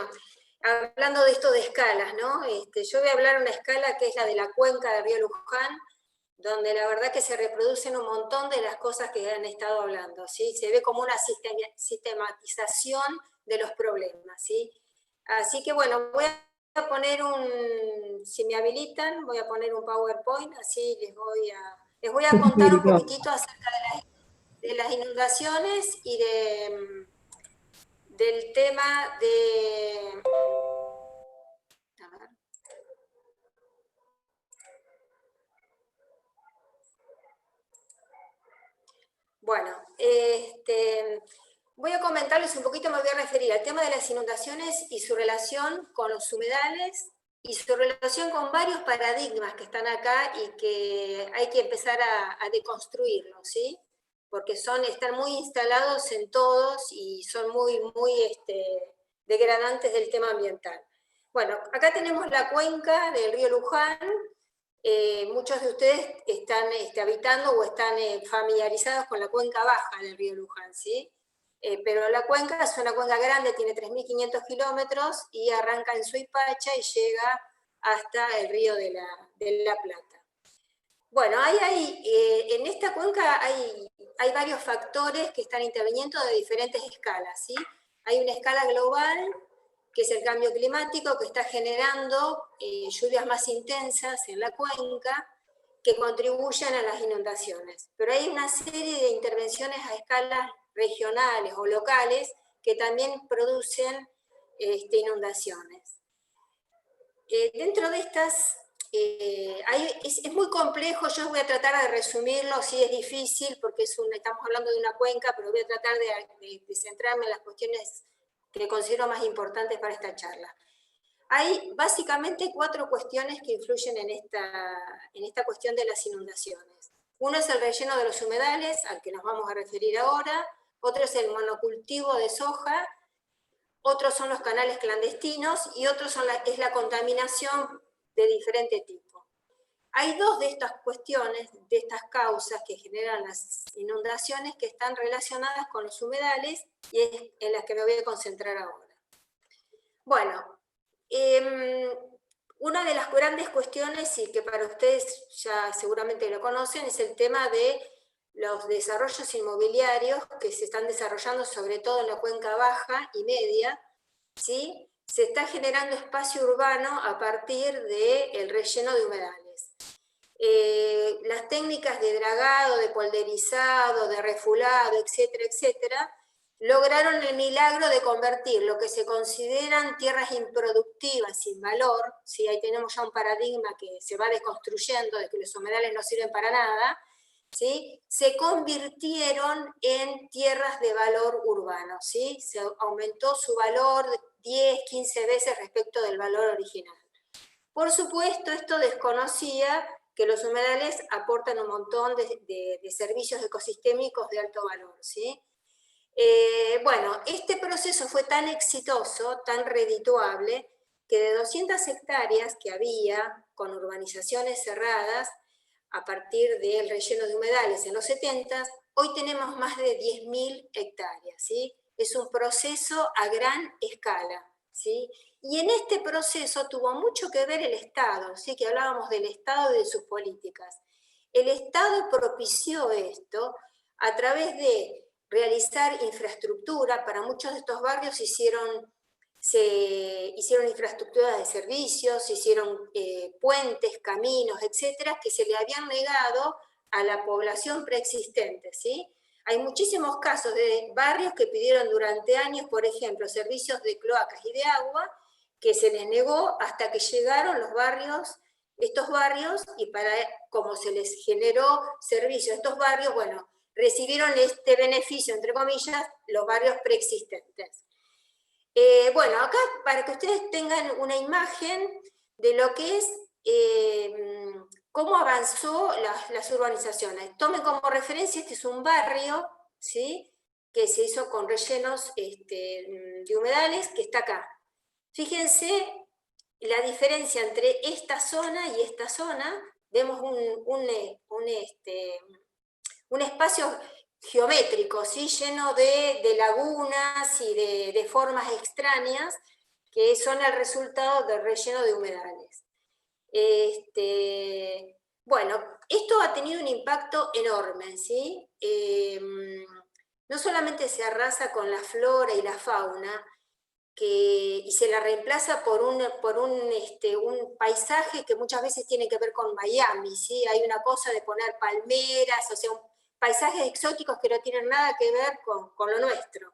hablando de esto de escalas, ¿no? Yo voy a hablar una escala que es la de la cuenca del río Luján, donde la verdad que se reproducen un montón de las cosas que han estado hablando, ¿sí? Se ve como una sistematización de los problemas, ¿sí? Así que bueno, voy a poner si me habilitan, voy a poner un PowerPoint, así les voy a contar un poquitito acerca de las inundaciones y del tema de... A ver. Bueno, voy a comentarles un poquito, me voy a referir al tema de las inundaciones y su relación con los humedales y su relación con varios paradigmas que están acá y que hay que empezar a deconstruirlos, ¿sí? Porque están muy instalados en todos y son muy degradantes del tema ambiental. Bueno, acá tenemos la cuenca del río Luján. Muchos de ustedes están habitando o están familiarizados con la cuenca baja del río Luján, ¿sí? pero la cuenca es una cuenca grande, tiene 3.500 kilómetros y arranca en Suipacha y llega hasta el río de la Plata. Bueno, en esta cuenca hay varios factores que están interviniendo de diferentes escalas, ¿sí? Hay una escala global, que es el cambio climático, que está generando lluvias más intensas en la cuenca, que contribuyen a las inundaciones. Pero hay una serie de intervenciones a escalas regionales o locales que también producen inundaciones. Dentro de estas, es muy complejo, yo voy a tratar de resumirlo, sí es difícil, porque estamos hablando de una cuenca, pero voy a tratar de centrarme en las cuestiones que considero más importantes para esta charla. Hay básicamente 4 cuestiones que influyen en esta cuestión de las inundaciones. Uno es el relleno de los humedales, al que nos vamos a referir ahora. Otro es el monocultivo de soja. Otros son los canales clandestinos y otros es la contaminación de diferente tipo. Hay 2 de estas cuestiones, de estas causas que generan las inundaciones, que están relacionadas con los humedales y es en las que me voy a concentrar ahora. Bueno, una de las grandes cuestiones, y que para ustedes ya seguramente lo conocen, es el tema de los desarrollos inmobiliarios que se están desarrollando sobre todo en la cuenca baja y media, ¿sí? Se está generando espacio urbano a partir del relleno de humedales. Las técnicas de dragado, de polderizado, de refulado, etcétera, etcétera, lograron el milagro de convertir lo que se consideran tierras improductivas, sin valor, ¿sí? Ahí tenemos ya un paradigma que se va desconstruyendo, de que los humedales no sirven para nada, ¿sí? Se convirtieron en tierras de valor urbano, ¿sí? Se aumentó su valor 10, 15 veces respecto del valor original. Por supuesto, esto desconocía que los humedales aportan un montón de servicios ecosistémicos de alto valor, ¿sí? Bueno, este proceso fue tan exitoso, tan redituable, que de 200 hectáreas que había con urbanizaciones cerradas a partir del relleno de humedales en los 70, hoy tenemos más de 10.000 hectáreas, ¿sí? Es un proceso a gran escala, ¿sí? Y en este proceso tuvo mucho que ver el Estado, ¿sí? Que hablábamos del Estado y de sus políticas. El Estado propició esto a través de realizar infraestructura. Para muchos de estos barrios se hicieron infraestructuras de servicios, se hicieron puentes, caminos, etcétera, que se le habían negado a la población preexistente, ¿sí? Hay muchísimos casos de barrios que pidieron durante años, por ejemplo, servicios de cloacas y de agua, que se les negó hasta que llegaron estos barrios, y como se les generó servicio a estos barrios, bueno, recibieron este beneficio, entre comillas, los barrios preexistentes. Bueno, acá para que ustedes tengan una imagen de lo que es cómo avanzó las urbanizaciones. Tomen como referencia, este es un barrio, ¿sí? Que se hizo con rellenos de humedales, que está acá. Fíjense la diferencia entre esta zona y esta zona. Vemos un espacio geométrico, ¿sí? Lleno de lagunas y de formas extrañas que son el resultado del relleno de humedales. Bueno, esto ha tenido un impacto enorme, ¿sí? No solamente se arrasa con la flora y la fauna, y se la reemplaza por un paisaje que muchas veces tiene que ver con Miami, ¿sí? Hay una cosa de poner palmeras, o sea, paisajes exóticos que no tienen nada que ver con lo nuestro.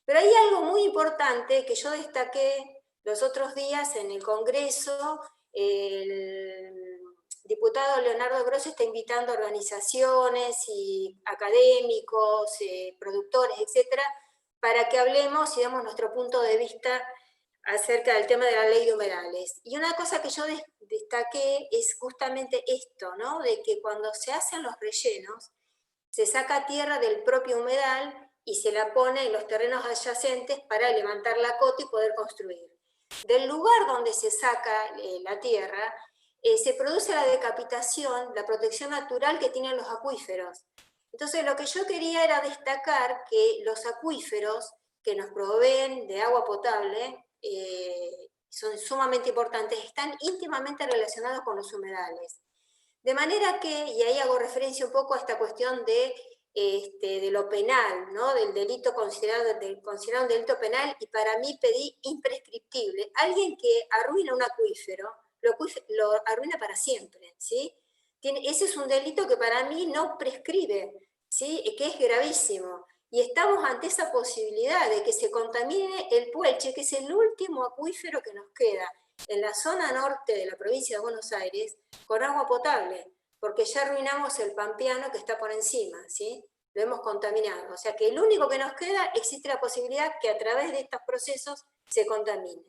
Pero hay algo muy importante que yo destaqué los otros días en el Congreso. El diputado Leonardo Grosso está invitando a organizaciones y académicos, productores, etcétera, para que hablemos y demos nuestro punto de vista acerca del tema de la ley de humedales. Y una cosa que yo destaqué es justamente esto, ¿no? De que cuando se hacen los rellenos, se saca tierra del propio humedal y se la pone en los terrenos adyacentes para levantar la cota y poder construir. Del lugar donde se saca la tierra, se produce la decapitación, la protección natural que tienen los acuíferos. Entonces lo que yo quería era destacar que los acuíferos que nos proveen de agua potable son sumamente importantes, están íntimamente relacionados con los humedales. De manera que, y ahí hago referencia un poco a esta cuestión de lo penal, ¿no? Del delito considerado un delito penal, y para mí pedí imprescriptible. Alguien que arruina un acuífero, lo arruina para siempre, ¿sí? Ese es un delito que para mí no prescribe, ¿sí? Que es gravísimo. Y estamos ante esa posibilidad de que se contamine el Puelche, que es el último acuífero que nos queda en la zona norte de la provincia de Buenos Aires, con agua potable, porque ya arruinamos el pampeano que está por encima, ¿sí? Lo hemos contaminado. O sea que el único que nos queda, existe la posibilidad que a través de estos procesos se contamine.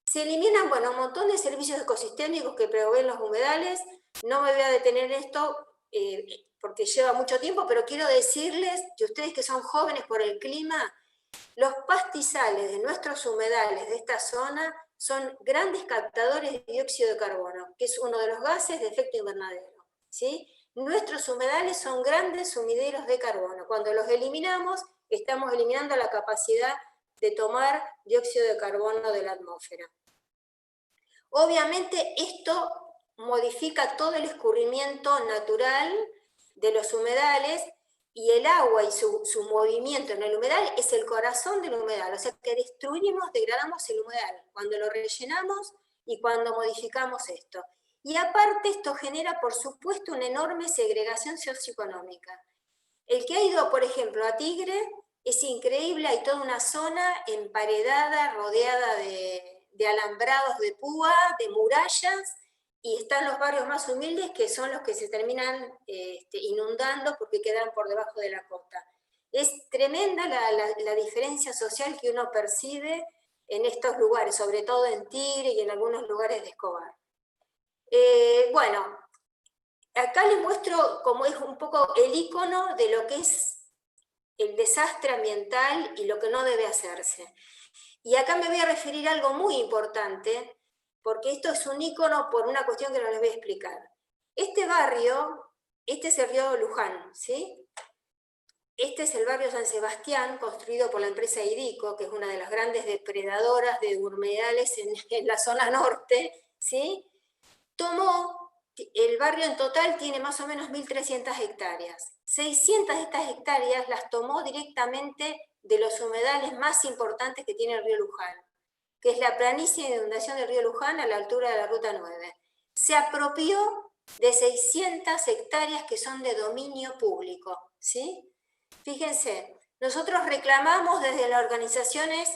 Se eliminan, bueno, un montón de servicios ecosistémicos que proveen los humedales. No me voy a detener en esto porque lleva mucho tiempo, pero quiero decirles que ustedes que son jóvenes por el clima, los pastizales de nuestros humedales de esta zona son grandes captadores de dióxido de carbono, que es uno de los gases de efecto invernadero, ¿sí? Nuestros humedales son grandes sumideros de carbono. Cuando los eliminamos, estamos eliminando la capacidad de tomar dióxido de carbono de la atmósfera. Obviamente esto modifica todo el escurrimiento natural de los humedales, y el agua y su movimiento en el humedal es el corazón del humedal, o sea que destruimos, degradamos el humedal cuando lo rellenamos y cuando modificamos esto. Y aparte esto genera, por supuesto, una enorme segregación socioeconómica. El que ha ido, por ejemplo, a Tigre, es increíble, hay toda una zona emparedada, rodeada de alambrados de púa, de murallas, y están los barrios más humildes, que son los que se terminan inundando porque quedan por debajo de la costa. Es tremenda la diferencia social que uno percibe en estos lugares, sobre todo en Tigre y en algunos lugares de Escobar. Bueno, acá les muestro cómo es un poco el icono de lo que es el desastre ambiental y lo que no debe hacerse. Y acá me voy a referir a algo muy importante, porque esto es un icono por una cuestión que no les voy a explicar. Este barrio, este es el río Luján, ¿sí? Este es el barrio San Sebastián, construido por la empresa Idico, que es una de las grandes depredadoras de humedales en la zona norte, ¿sí? El barrio en total tiene más o menos 1.300 hectáreas. 600 de estas hectáreas las tomó directamente de los humedales más importantes que tiene el río Luján, que es la planicie de inundación del río Luján a la altura de la Ruta 9. Se apropió de 600 hectáreas que son de dominio público, ¿sí? Fíjense, nosotros reclamamos desde las organizaciones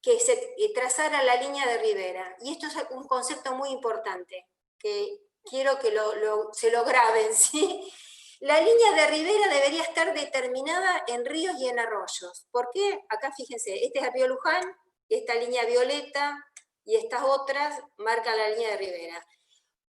que se trazara la línea de ribera, y esto es un concepto muy importante, que quiero que se lo graben, ¿sí? La línea de ribera debería estar determinada en ríos y en arroyos. ¿Por qué? Acá fíjense, este es el río Luján, esta línea violeta y estas otras marcan la línea de ribera.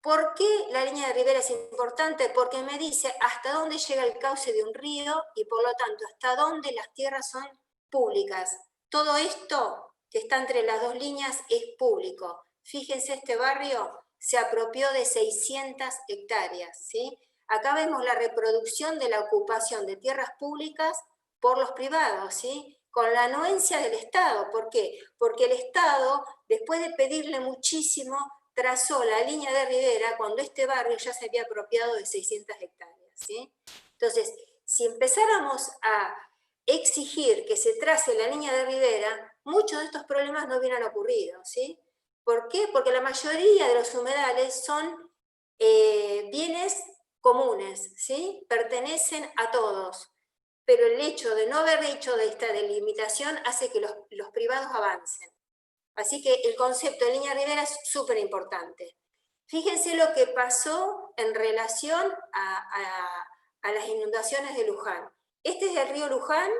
¿Por qué la línea de ribera es importante? Porque me dice hasta dónde llega el cauce de un río y por lo tanto hasta dónde las tierras son públicas. Todo esto que está entre las dos líneas es público. Fíjense, este barrio se apropió de 600 hectáreas, ¿sí? Acá vemos la reproducción de la ocupación de tierras públicas por los privados, ¿sí? Con la anuencia del Estado. ¿Por qué? Porque el Estado, después de pedirle muchísimo, trazó la línea de ribera cuando este barrio ya se había apropiado de 600 hectáreas, ¿sí? Entonces, si empezáramos a exigir que se trace la línea de ribera, muchos de estos problemas no hubieran ocurrido, ¿sí? ¿Por qué? Porque la mayoría de los humedales son bienes comunes, ¿sí? Pertenecen a todos, pero el hecho de no haber hecho de esta delimitación hace que los privados avancen. Así que el concepto de línea de ribera es súper importante. Fíjense lo que pasó en relación a las inundaciones de Luján. Este es el río Luján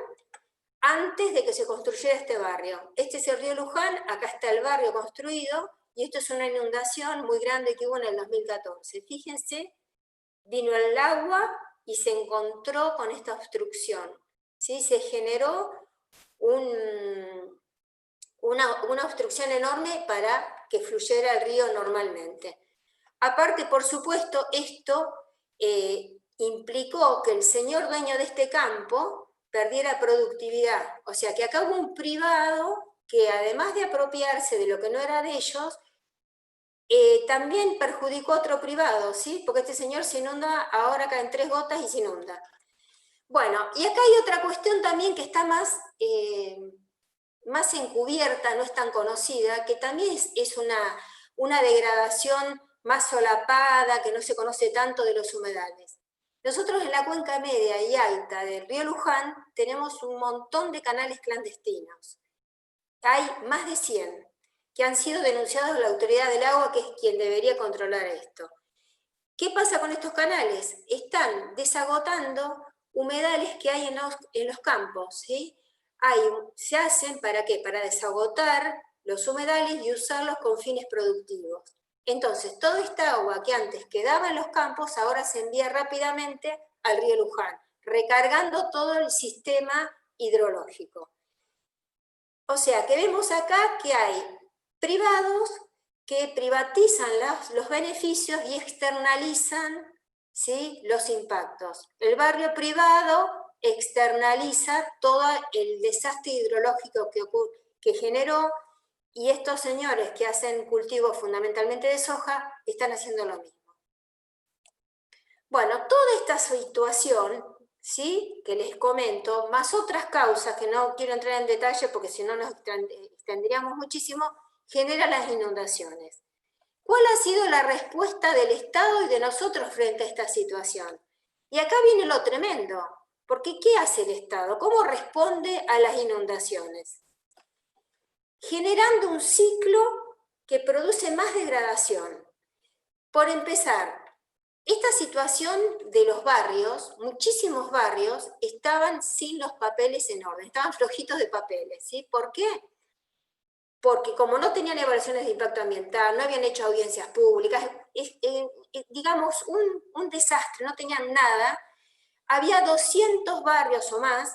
antes de que se construyera este barrio. Este es el río Luján, acá está el barrio construido, y esto es una inundación muy grande que hubo en el 2014. Fíjense, vino el agua y se encontró con esta obstrucción, ¿sí? Se generó una obstrucción enorme para que fluyera el río normalmente. Aparte, por supuesto, esto implicó que el señor dueño de este campo perdiera productividad. O sea que acá hubo un privado que además de apropiarse de lo que no era de ellos, también perjudicó a otro privado, ¿sí? Porque este señor se inunda, ahora caen 3 gotas y se inunda. Bueno, y acá hay otra cuestión también que está más encubierta, no es tan conocida, que también es una degradación más solapada, que no se conoce tanto de los humedales. Nosotros en la cuenca media y alta del río Luján tenemos un montón de canales clandestinos. Hay más de 100 que han sido denunciados a la Autoridad del Agua, que es quien debería controlar esto. ¿Qué pasa con estos canales? Están desagotando humedales que hay en los campos, ¿sí? Se hacen, ¿para qué? Para desagotar los humedales y usarlos con fines productivos. Entonces, toda esta agua que antes quedaba en los campos, ahora se envía rápidamente al río Luján, recargando todo el sistema hidrológico. O sea, que vemos acá que hay privados que privatizan los beneficios y externalizan, ¿sí?, los impactos. El barrio privado externaliza todo el desastre hidrológico que generó, y estos señores que hacen cultivos fundamentalmente de soja están haciendo lo mismo. Bueno, toda esta situación, ¿sí?, que les comento, más otras causas que no quiero entrar en detalle porque si no nos extenderíamos muchísimo, genera las inundaciones. ¿Cuál ha sido la respuesta del Estado y de nosotros frente a esta situación? Y acá viene lo tremendo, porque ¿qué hace el Estado? ¿Cómo responde a las inundaciones? Generando un ciclo que produce más degradación. Por empezar, esta situación de los barrios, muchísimos barrios estaban sin los papeles en orden, estaban flojitos de papeles, ¿sí? ¿Por qué? Porque como no tenían evaluaciones de impacto ambiental, no habían hecho audiencias públicas, digamos, un desastre, no tenían nada, había 200 barrios o más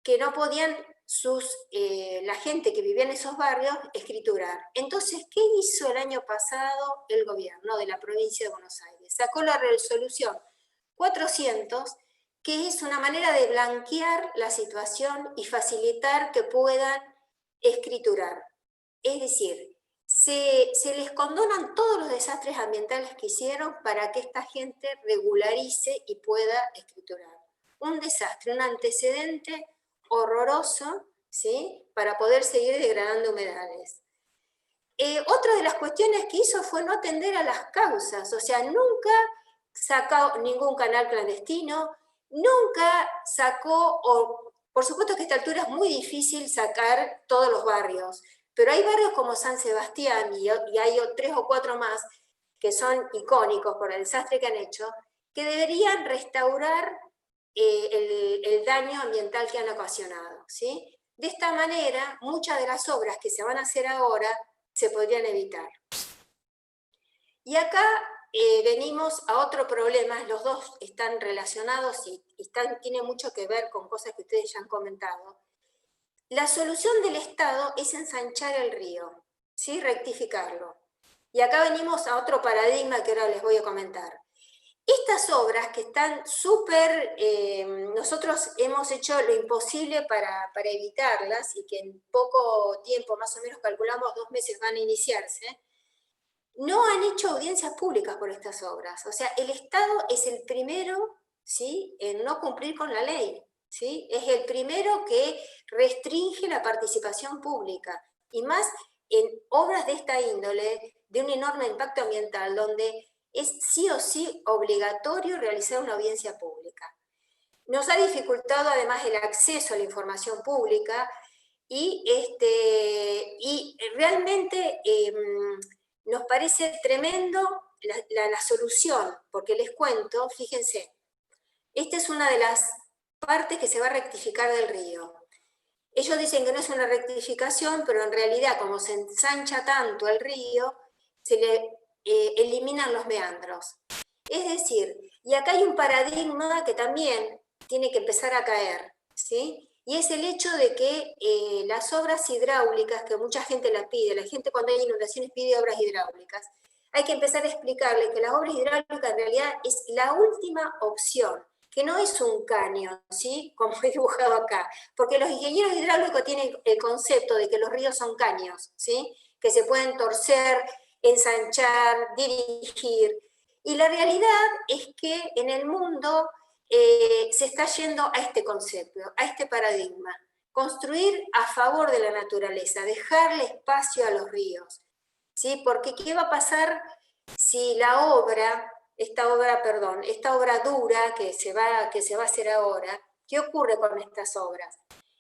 que no podían la gente que vivía en esos barrios escriturar. Entonces, ¿qué hizo el año pasado el gobierno de la provincia de Buenos Aires? Sacó la resolución 400, que es una manera de blanquear la situación y facilitar que puedan escriturar. Es decir, se les condonan todos los desastres ambientales que hicieron para que esta gente regularice y pueda escriturar. Un desastre, un antecedente horroroso, ¿sí?, para poder seguir degradando humedales. Otra de las cuestiones que hizo fue no atender a las causas, o sea, nunca sacó ningún canal clandestino, nunca sacó, por supuesto que a esta altura es muy difícil sacar todos los barrios, pero hay barrios como San Sebastián y hay 3 o 4 más que son icónicos por el desastre que han hecho, que deberían restaurar el daño ambiental que han ocasionado, ¿sí? De esta manera, muchas de las obras que se van a hacer ahora se podrían evitar. Y acá venimos a otro problema, los dos están relacionados y tienen mucho que ver con cosas que ustedes ya han comentado. La solución del Estado es ensanchar el río, ¿sí?, rectificarlo. Y acá venimos a otro paradigma que ahora les voy a comentar. Estas obras que están súper, nosotros hemos hecho lo imposible para evitarlas y que en poco tiempo, más o menos calculamos 2 meses, van a iniciarse, no han hecho audiencias públicas por estas obras. O sea, el Estado es el primero, ¿sí?, en no cumplir con la ley, ¿sí? Es el primero que restringe la participación pública, y más en obras de esta índole, de un enorme impacto ambiental, donde es sí o sí obligatorio realizar una audiencia pública. Nos ha dificultado además el acceso a la información pública y realmente nos parece tremendo la solución, porque les cuento, fíjense, esta es una de las partes que se va a rectificar del río. Ellos dicen que no es una rectificación, pero en realidad como se ensancha tanto el río, se le eliminan los meandros. Es decir, y acá hay un paradigma que también tiene que empezar a caer, ¿sí? Y es el hecho de que las obras hidráulicas, que mucha gente la pide, la gente cuando hay inundaciones pide obras hidráulicas, hay que empezar a explicarle que las obras hidráulicas en realidad es la última opción, que no es un caño, ¿sí? Como he dibujado acá, porque los ingenieros hidráulicos tienen el concepto de que los ríos son caños, ¿sí? Que se pueden torcer, ensanchar, dirigir, y la realidad es que en el mundo se está yendo a este concepto, a este paradigma, construir a favor de la naturaleza, dejarle espacio a los ríos, ¿sí? Porque ¿qué va a pasar si la obra, esta obra dura que se va a hacer ahora, ¿qué ocurre con estas obras?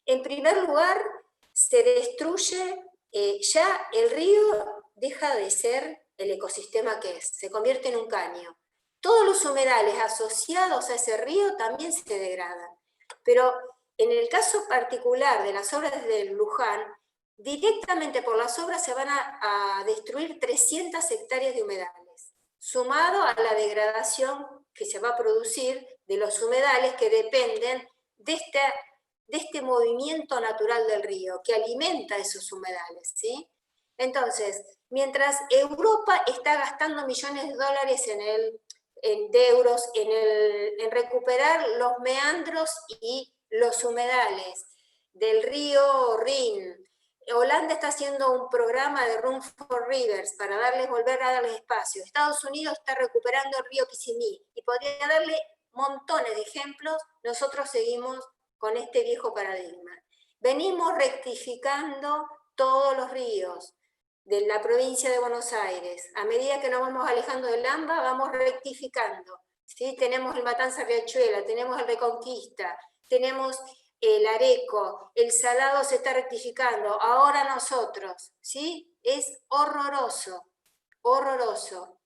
En primer lugar, se destruye, ya el río deja de ser el ecosistema que es, se convierte en un caño. Todos los humedales asociados a ese río también se degradan. Pero en el caso particular de las obras de Luján, directamente por las obras se van a destruir 300 hectáreas de humedales, sumado a la degradación que se va a producir de los humedales que dependen de este movimiento natural del río, que alimenta esos humedales, ¿sí? Entonces, mientras Europa está gastando millones de dólares de euros en recuperar los meandros y los humedales del río Rin, Holanda está haciendo un programa de Room for Rivers para volver a darles espacio. Estados Unidos está recuperando el río Kissimmee y podría darle montones de ejemplos. Nosotros seguimos con este viejo paradigma. Venimos rectificando todos los ríos de la provincia de Buenos Aires. A medida que nos vamos alejando del AMBA, vamos rectificando, ¿sí? Tenemos el Matanza Riachuela, tenemos el Reconquista, tenemos el Areco, el Salado se está rectificando, ahora nosotros, ¿sí? Es horroroso, horroroso.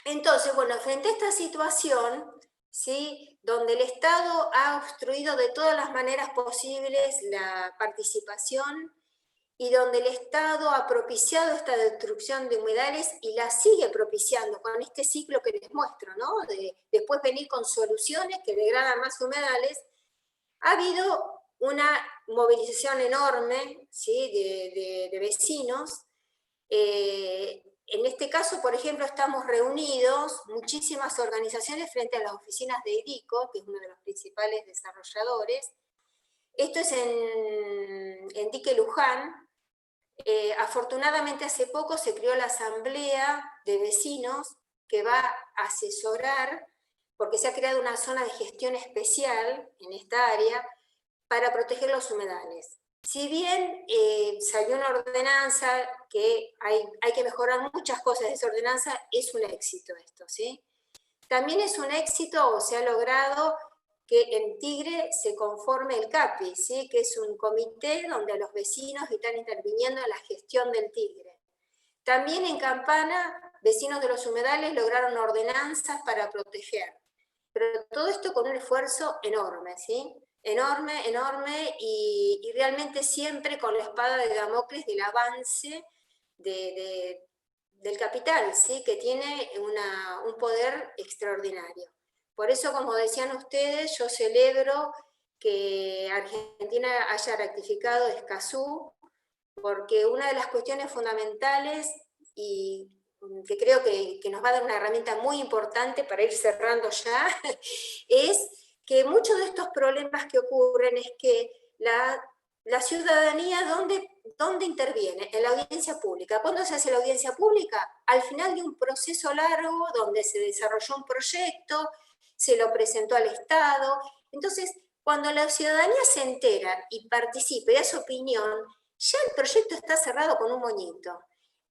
Entonces, bueno, frente a esta situación, ¿sí? Donde el Estado ha obstruido de todas las maneras posibles la participación y donde el Estado ha propiciado esta destrucción de humedales y la sigue propiciando con este ciclo que les muestro, ¿no? De después venir con soluciones que degradan más humedales. Ha habido una movilización enorme, ¿sí? de vecinos. En este caso, por ejemplo, estamos reunidos muchísimas organizaciones frente a las oficinas de IDICO, que es uno de los principales desarrolladores. Esto es en Dique Luján. Afortunadamente hace poco se creó la asamblea de vecinos que va a asesorar, porque se ha creado una zona de gestión especial en esta área para proteger los humedales. Si bien salió una ordenanza, que hay que mejorar muchas cosas de esa ordenanza, es un éxito esto, ¿sí? También es un éxito, o se ha logrado, que en Tigre se conforme el CAPI, ¿sí? Que es un comité donde los vecinos están interviniendo en la gestión del Tigre. También en Campana, vecinos de los humedales lograron ordenanzas para proteger. Pero todo esto con un esfuerzo enorme, ¿sí? Enorme, enorme, y realmente siempre con la espada de Damocles del avance del capital, ¿sí? Que tiene un poder extraordinario. Por eso, como decían ustedes, yo celebro que Argentina haya ratificado Escazú, porque una de las cuestiones fundamentales y que creo que nos va a dar una herramienta muy importante para ir cerrando ya, es que muchos de estos problemas que ocurren es que la ciudadanía, ¿dónde interviene? En la audiencia pública. ¿Cuándo se hace la audiencia pública? Al final de un proceso largo donde se desarrolló un proyecto, se lo presentó al Estado. Entonces, cuando la ciudadanía se entera y participa y da su opinión, ya el proyecto está cerrado con un moñito.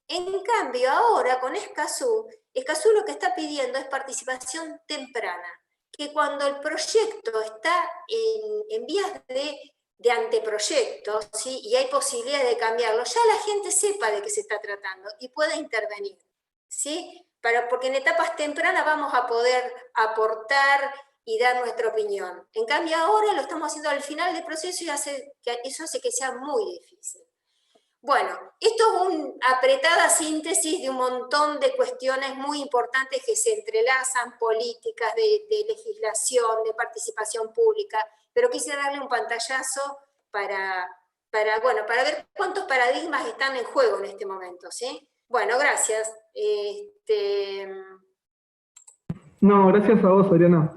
En cambio, ahora con Escazú lo que está pidiendo es participación temprana, que cuando el proyecto está en vías de anteproyecto, ¿sí? Y hay posibilidades de cambiarlo, ya la gente sepa de qué se está tratando y puede intervenir, ¿sí? Porque en etapas tempranas vamos a poder aportar y dar nuestra opinión. En cambio ahora lo estamos haciendo al final del proceso y eso hace que sea muy difícil. Bueno, esto es una apretada síntesis de un montón de cuestiones muy importantes que se entrelazan, políticas de legislación, de participación pública, pero quise darle un pantallazo para ver cuántos paradigmas están en juego en este momento, ¿sí? Bueno, gracias.
No, gracias a vos, Adriana.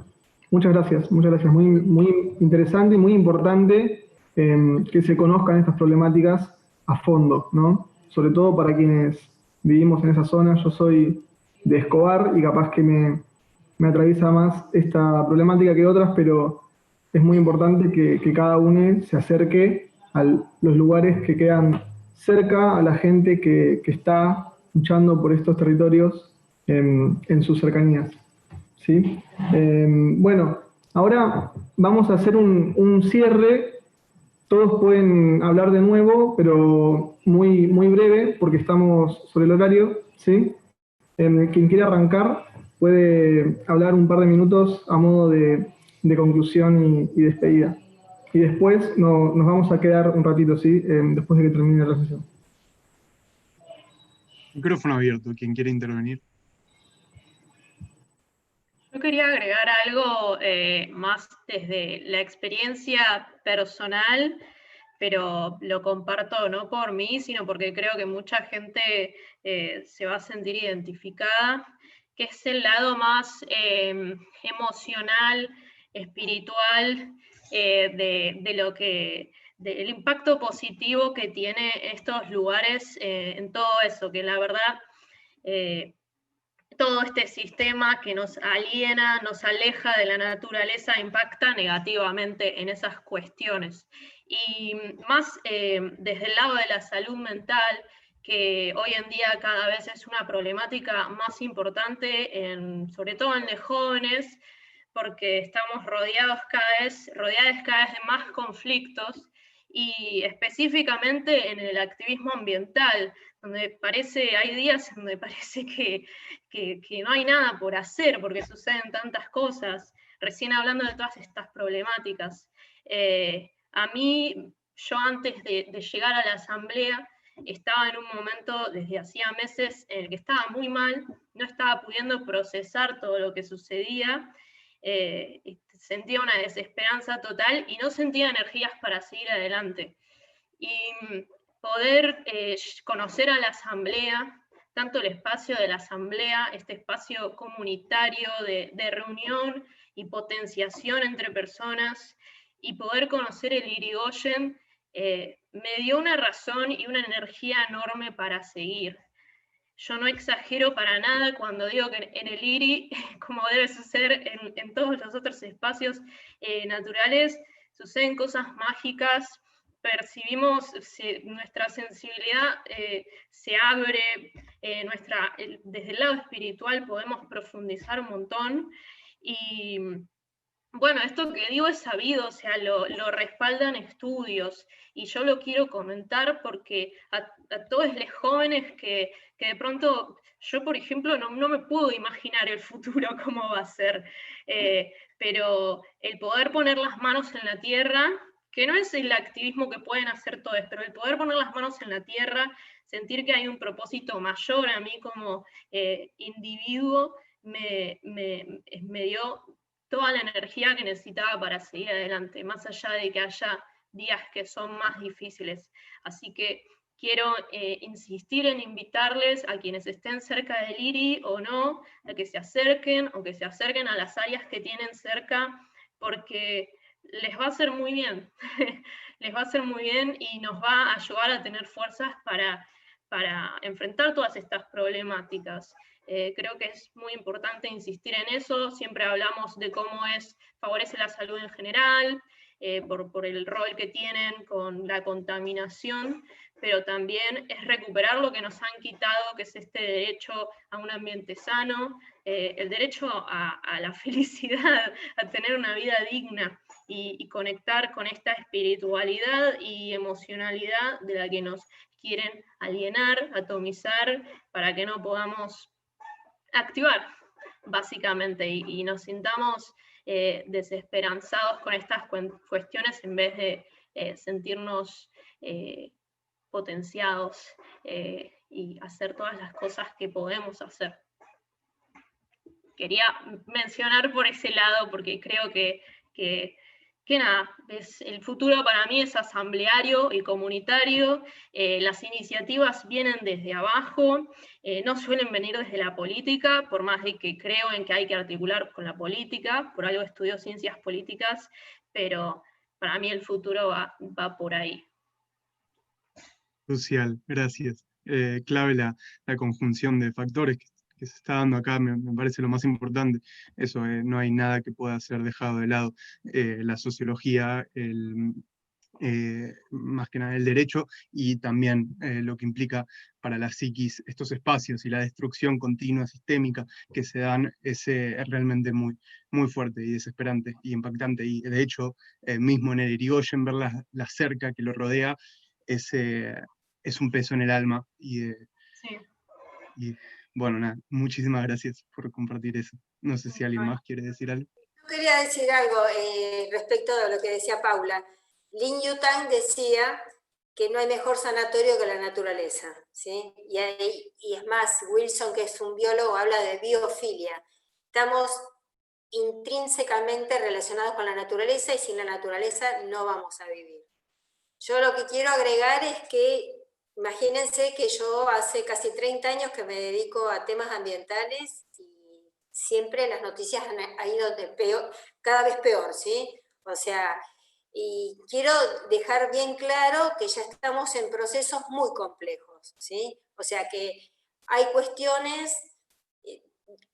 Muchas gracias, muchas gracias. Muy, muy interesante y muy importante que se conozcan estas problemáticas a fondo, ¿no? Sobre todo para quienes vivimos en esa zona. Yo soy de Escobar y capaz que me atraviesa más esta problemática que otras, pero es muy importante que cada uno se acerque a los lugares que quedan cerca a la gente que está luchando por estos territorios en sus cercanías. ¿Sí? Bueno, ahora vamos a hacer un cierre. Todos pueden hablar de nuevo, pero muy, muy breve, porque estamos sobre el horario. ¿Sí? Quien quiera arrancar puede hablar un par de minutos a modo de conclusión y despedida. Y después nos vamos a quedar un ratito, ¿sí? Después de que termine la sesión.
Micrófono abierto, quien quiera intervenir.
Yo quería agregar algo más desde la experiencia personal, pero lo comparto no por mí, sino porque creo que mucha gente se va a sentir identificada, que es el lado más emocional, espiritual, de lo que, del impacto positivo que tiene estos lugares en todo eso, que la verdad todo este sistema que nos aliena, nos aleja de la naturaleza, impacta negativamente en esas cuestiones. Y más desde el lado de la salud mental, que hoy en día cada vez es una problemática más importante, sobre todo en los jóvenes, porque estamos rodeadas cada vez de más conflictos, y específicamente en el activismo ambiental, donde hay días donde parece que no hay nada por hacer, porque suceden tantas cosas, recién hablando de todas estas problemáticas. A mí, yo antes de llegar a la asamblea, estaba en un momento desde hacía meses en el que estaba muy mal, no estaba pudiendo procesar todo lo que sucedía, sentía una desesperanza total y no sentía energías para seguir adelante. Y poder conocer a la asamblea, tanto el espacio de la asamblea, este espacio comunitario de reunión y potenciación entre personas, y poder conocer el Irigoyen, me dio una razón y una energía enorme para seguir. Yo no exagero para nada cuando digo que en el IRI, como debe suceder en todos los otros espacios naturales, suceden cosas mágicas, percibimos, nuestra sensibilidad se abre, desde el lado espiritual podemos profundizar un montón, y bueno, esto que digo es sabido, o sea, lo respaldan estudios, y yo lo quiero comentar porque a todos los jóvenes que de pronto, yo por ejemplo no me puedo imaginar el futuro cómo va a ser, pero el poder poner las manos en la tierra, que no es el activismo que pueden hacer todos, pero el poder poner las manos en la tierra, sentir que hay un propósito mayor a mí como individuo, me dio toda la energía que necesitaba para seguir adelante, más allá de que haya días que son más difíciles. Así que quiero insistir en invitarles a quienes estén cerca del IRI o no, a que se acerquen o que se acerquen a las áreas que tienen cerca, porque les va a hacer muy bien, les va a hacer muy bien y nos va a ayudar a tener fuerzas para enfrentar todas estas problemáticas. Creo que es muy importante insistir en eso. Siempre hablamos de cómo favorece la salud en general, por el rol que tienen con la contaminación, pero también es recuperar lo que nos han quitado, que es este derecho a un ambiente sano, el derecho a la felicidad, a tener una vida digna, y conectar con esta espiritualidad y emocionalidad de la que nos quieren alienar, atomizar, para que no podamos activar, básicamente, y nos sintamos desesperanzados con estas cuestiones en vez de sentirnos potenciados y hacer todas las cosas que podemos hacer. Quería mencionar por ese lado porque creo que que nada, el futuro para mí es asambleario y comunitario, las iniciativas vienen desde abajo, no suelen venir desde la política, por más de que creo en que hay que articular con la política, por algo estudio ciencias políticas, pero para mí el futuro va por ahí.
Crucial, gracias. Clave la conjunción de factores que se está dando acá, me parece lo más importante. Eso, no hay nada que pueda ser dejado de lado. La sociología, más que nada el derecho, y también lo que implica para la psiquis estos espacios y la destrucción continua sistémica que se dan es realmente muy, muy fuerte y desesperante y impactante. Y de hecho, mismo en el Irigoyen, ver la cerca que lo rodea es un peso en el alma.
Sí.
Y bueno, nada, muchísimas gracias por compartir eso. No sé si alguien más quiere decir algo.
Yo quería decir algo respecto a lo que decía Paula. Lin Yutang decía que no hay mejor sanatorio que la naturaleza, ¿sí? Y es más, Wilson, que es un biólogo, habla de biofilia. Estamos intrínsecamente relacionados con la naturaleza y sin la naturaleza no vamos a vivir. Yo lo que quiero agregar es que, imagínense que yo hace casi 30 años que me dedico a temas ambientales y siempre las noticias han ido de peor, cada vez peor, ¿sí? O sea, y quiero dejar bien claro que ya estamos en procesos muy complejos, ¿sí? O sea que hay cuestiones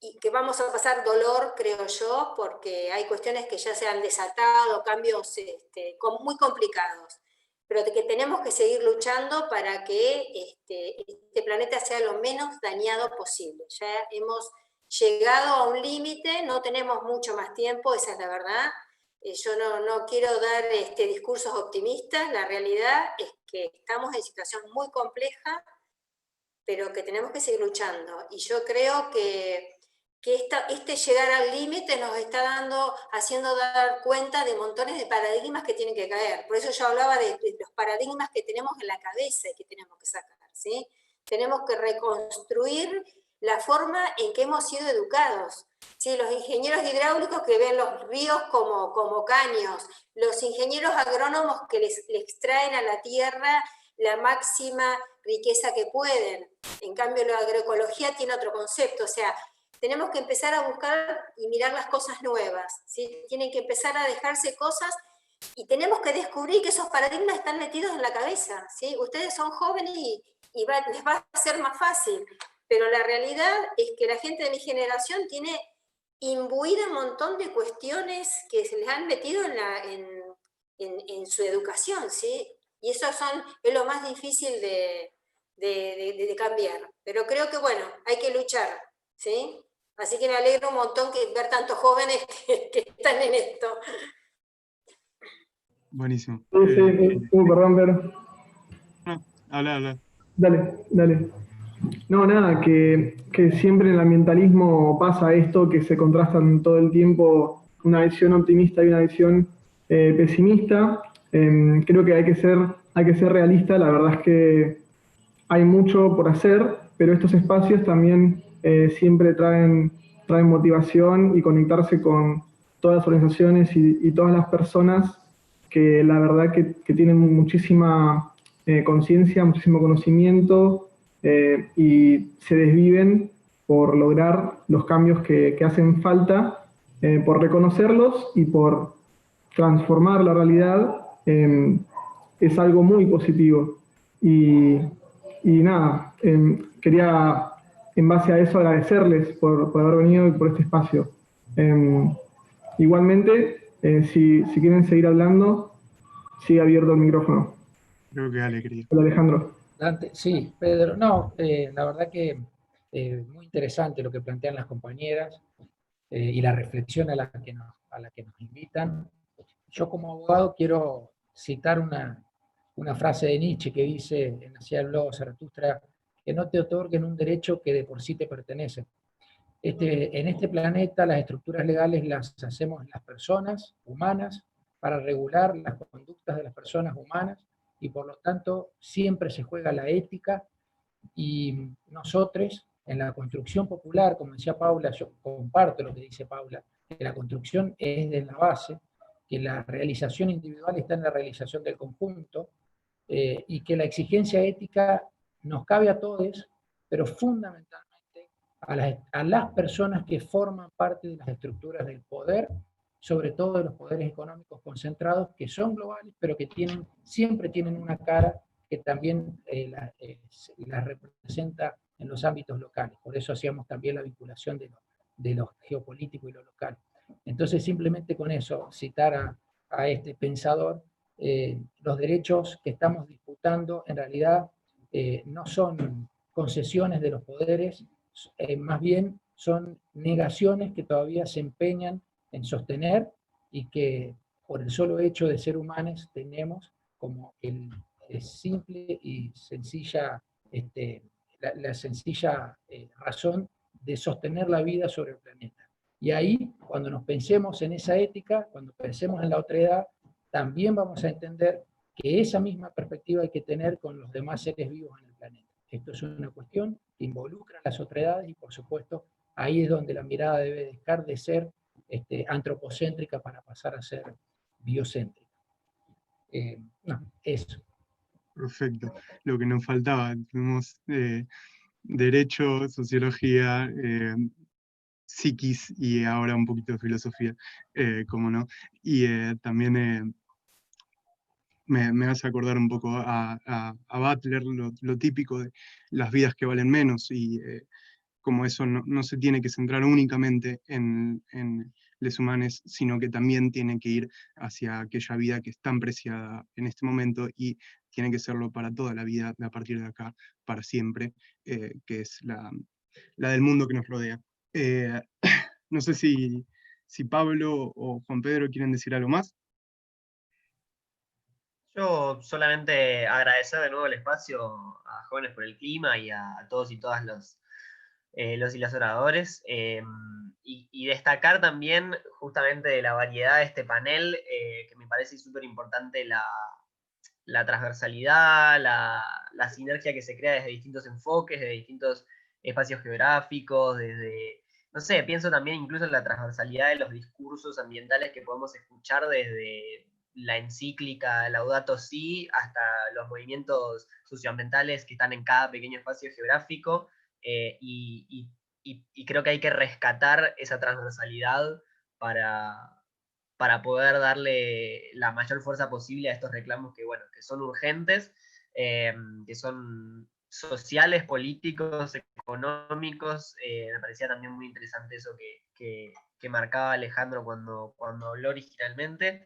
y que vamos a pasar dolor, creo yo, porque hay cuestiones que ya se han desatado, cambios muy complicados, pero de que tenemos que seguir luchando para que este planeta sea lo menos dañado posible. Ya hemos llegado a un límite, no tenemos mucho más tiempo, esa es la verdad. Yo no quiero dar discursos optimistas, la realidad es que estamos en situación muy compleja, pero que tenemos que seguir luchando. Y yo creo que este llegar al límite nos está haciendo dar cuenta de montones de paradigmas que tienen que caer. Por eso yo hablaba de los paradigmas que tenemos en la cabeza y que tenemos que sacar, ¿sí? Tenemos que reconstruir la forma en que hemos sido educados. ¿Sí? Los ingenieros hidráulicos que ven los ríos como caños, los ingenieros agrónomos que le extraen a la tierra la máxima riqueza que pueden. En cambio, la agroecología tiene otro concepto, o sea, tenemos que empezar a buscar y mirar las cosas nuevas, ¿sí? Tienen que empezar a dejarse cosas y tenemos que descubrir que esos paradigmas están metidos en la cabeza, ¿sí? Ustedes son jóvenes y les va a ser más fácil, pero la realidad es que la gente de mi generación tiene imbuido un montón de cuestiones que se les han metido en su educación, ¿sí? Y eso es lo más difícil de cambiar. Pero creo que, bueno, hay que luchar, ¿sí? Así que me alegro un montón ver tantos jóvenes que están en esto.
Buenísimo.
Perdón, Ver.
Habla.
Dale. No, nada, que siempre en el ambientalismo pasa esto, que se contrastan todo el tiempo una visión optimista y una visión pesimista. Creo que hay que ser realista, la verdad es que hay mucho por hacer, pero estos espacios también siempre traen motivación y conectarse con todas las organizaciones y todas las personas que la verdad que tienen muchísima conciencia, muchísimo conocimiento y se desviven por lograr los cambios que hacen falta, por reconocerlos y por transformar la realidad. Es algo muy positivo. Y nada, quería en base a eso agradecerles por haber venido y por este espacio. Igualmente, si quieren seguir hablando, sigue abierto el micrófono.
Creo que Ale quería.
Hola, Alejandro.
Dante, sí, Pedro. No, la verdad que muy interesante lo que plantean las compañeras y la reflexión a la que nos invitan. Yo como abogado quiero citar una frase de Nietzsche que dice en Así habló Zaratustra, que no te otorguen un derecho que de por sí te pertenece. En este planeta las estructuras legales las hacemos las personas humanas para regular las conductas de las personas humanas y por lo tanto siempre se juega la ética y nosotros en la construcción popular, como decía Paula, yo comparto lo que dice Paula, que la construcción es de la base, que la realización individual está en la realización del conjunto, y que la exigencia ética nos cabe a todos, pero fundamentalmente a las personas que forman parte de las estructuras del poder, sobre todo de los poderes económicos concentrados, que son globales, pero que siempre tienen una cara que también la representa en los ámbitos locales. Por eso hacíamos también la vinculación de lo geopolítico y lo local. Entonces, simplemente con eso, citar a este pensador, los derechos que estamos disputando en realidad no son concesiones de los poderes, más bien son negaciones que todavía se empeñan en sostener y que por el solo hecho de ser humanos tenemos como simple y sencilla, la sencilla razón de sostener la vida sobre el planeta. Y ahí, cuando nos pensemos en esa ética, cuando pensemos en la otredad, también vamos a entender que esa misma perspectiva hay que tener con los demás seres vivos en el planeta. Esto es una cuestión que involucra las otredades y, por supuesto, ahí es donde la mirada debe dejar de ser antropocéntrica para pasar a ser biocéntrica. No, eso.
Perfecto. Lo que nos faltaba, tuvimos derecho, sociología, psiquis y ahora un poquito de filosofía, como no. Y también me hace acordar un poco a Butler, lo típico de las vidas que valen menos, y como eso no se tiene que centrar únicamente en les humanos, sino que también tiene que ir hacia aquella vida que es tan preciada en este momento y tiene que serlo para toda la vida, a partir de acá, para siempre, que es la del mundo que nos rodea. No sé si Pablo o Juan Pedro quieren decir algo más.
Yo solamente agradecer de nuevo el espacio a Jóvenes por el Clima y a todos y todas los y las oradores, y destacar también justamente de la variedad de este panel, que me parece súper importante la transversalidad, la sinergia que se crea desde distintos enfoques, desde distintos espacios geográficos, desde, no sé, pienso también incluso en la transversalidad de los discursos ambientales que podemos escuchar desde la encíclica Laudato Si hasta los movimientos socioambientales que están en cada pequeño espacio geográfico, y creo que hay que rescatar esa transversalidad para poder darle la mayor fuerza posible a estos reclamos que, bueno, que son urgentes, que son sociales, políticos, económicos. Me parecía también muy interesante eso que marcaba Alejandro cuando habló originalmente.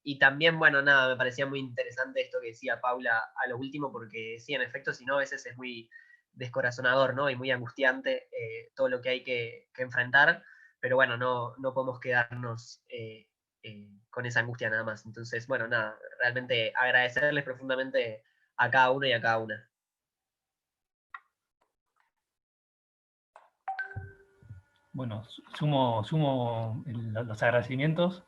Y también, bueno, nada, me parecía muy interesante esto que decía Paula a lo último, porque sí, en efecto, si no, a veces es muy descorazonador, ¿no? Y muy angustiante todo lo que hay que enfrentar, pero bueno, no podemos quedarnos con esa angustia nada más. Entonces, bueno, nada, realmente agradecerles profundamente a cada uno y a cada una.
Bueno, sumo los agradecimientos.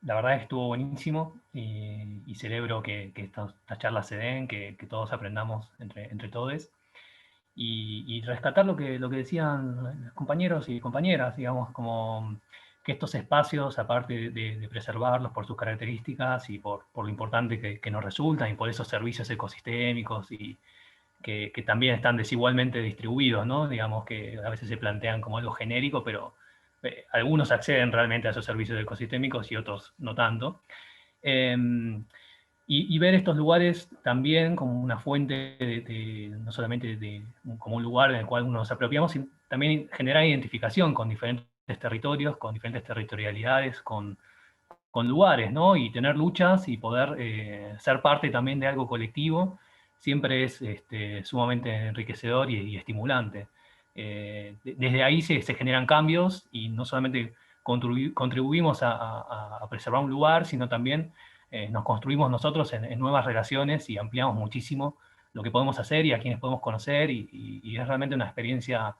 La verdad es que estuvo buenísimo y celebro que estas charlas se den, que todos aprendamos entre todos. Y rescatar lo que decían los compañeros y compañeras, digamos, como que estos espacios, aparte de preservarlos por sus características y por lo importante que nos resultan y por esos servicios ecosistémicos y que también están desigualmente distribuidos, ¿no? Digamos que a veces se plantean como algo genérico, pero algunos acceden realmente a esos servicios ecosistémicos y otros no tanto. Y ver estos lugares también como una fuente no solamente como un lugar en el cual nos apropiamos, sino también generar identificación con diferentes territorios, con diferentes territorialidades, con lugares, ¿no? Y tener luchas y poder ser parte también de algo colectivo, siempre es sumamente enriquecedor y estimulante. Desde ahí se generan cambios y no solamente contribuimos a preservar un lugar, sino también nos construimos nosotros en nuevas relaciones y ampliamos muchísimo lo que podemos hacer y a quienes podemos conocer, y es realmente una experiencia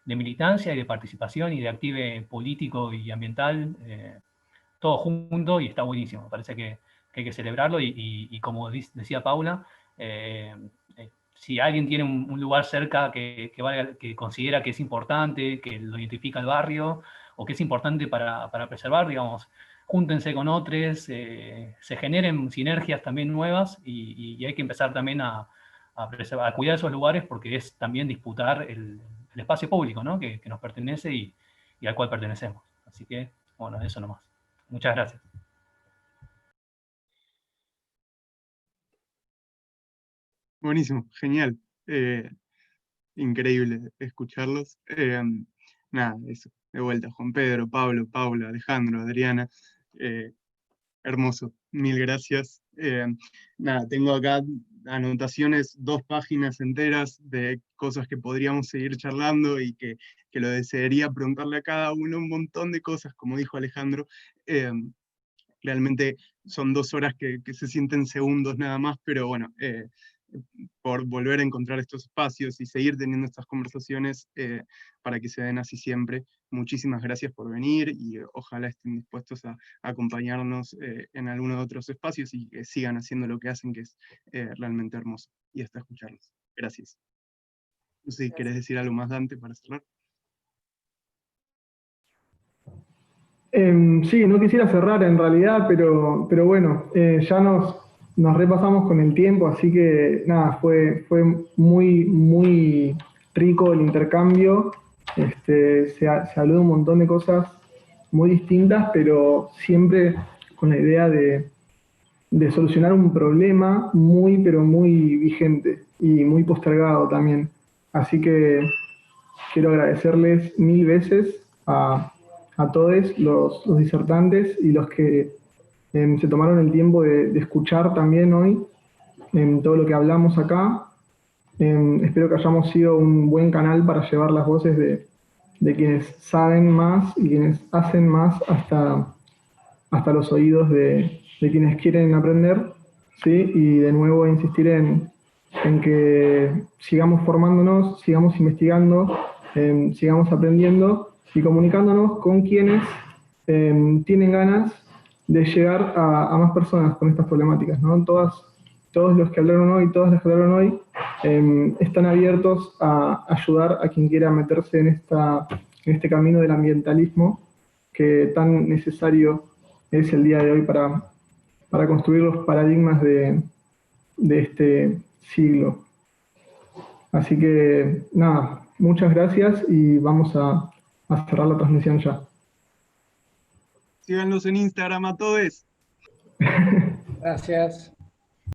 de militancia y de participación y de active político y ambiental, todo junto, y está buenísimo. Me parece que hay que celebrarlo y como decía Paula, si alguien tiene un lugar cerca que considera que es importante, que lo identifica el barrio, o que es importante para preservar, digamos, júntense con otros, se generen sinergias también nuevas y hay que empezar también a preservar, a cuidar esos lugares porque es también disputar el espacio público, ¿no? que nos pertenece y al cual pertenecemos. Así que, bueno, eso nomás. Muchas gracias.
Buenísimo, genial. Increíble escucharlos. Nada, eso. De vuelta, Juan Pedro, Pablo, Paula, Alejandro, Adriana. Hermoso, mil gracias. Nada, tengo acá anotaciones, 2 páginas enteras de cosas que podríamos seguir charlando y que lo desearía preguntarle a cada uno un montón de cosas, como dijo Alejandro. Realmente son 2 horas que se sienten segundos nada más, pero bueno, por volver a encontrar estos espacios y seguir teniendo estas conversaciones para que se den así siempre. Muchísimas gracias por venir y ojalá estén dispuestos a acompañarnos en algunos de otros espacios y que sigan haciendo lo que hacen, que es realmente hermoso, y hasta escucharlos. Gracias. No sé si querés decir algo más, Dante, para cerrar.
Sí, no quisiera cerrar en realidad, pero bueno, ya nos repasamos con el tiempo, así que nada, fue muy rico el intercambio. Se habló de un montón de cosas muy distintas, pero siempre con la idea de solucionar un problema pero muy vigente y muy postergado también. Así que quiero agradecerles 1000 veces a todos los disertantes y los que se tomaron el tiempo de escuchar también hoy todo lo que hablamos acá. Espero que hayamos sido un buen canal para llevar las voces de quienes saben más y quienes hacen más hasta los oídos de quienes quieren aprender, ¿sí? Y de nuevo insistir en que sigamos formándonos, sigamos investigando, sigamos aprendiendo y comunicándonos con quienes tienen ganas de llegar a más personas con estas problemáticas, ¿no? Todos los que hablaron hoy, todas las que hablaron hoy, están abiertos a ayudar a quien quiera meterse en este camino del ambientalismo que tan necesario es el día de hoy para construir los paradigmas de este siglo. Así que nada, muchas gracias y vamos a cerrar la transmisión ya.
Síganos en Instagram a todos.
Gracias.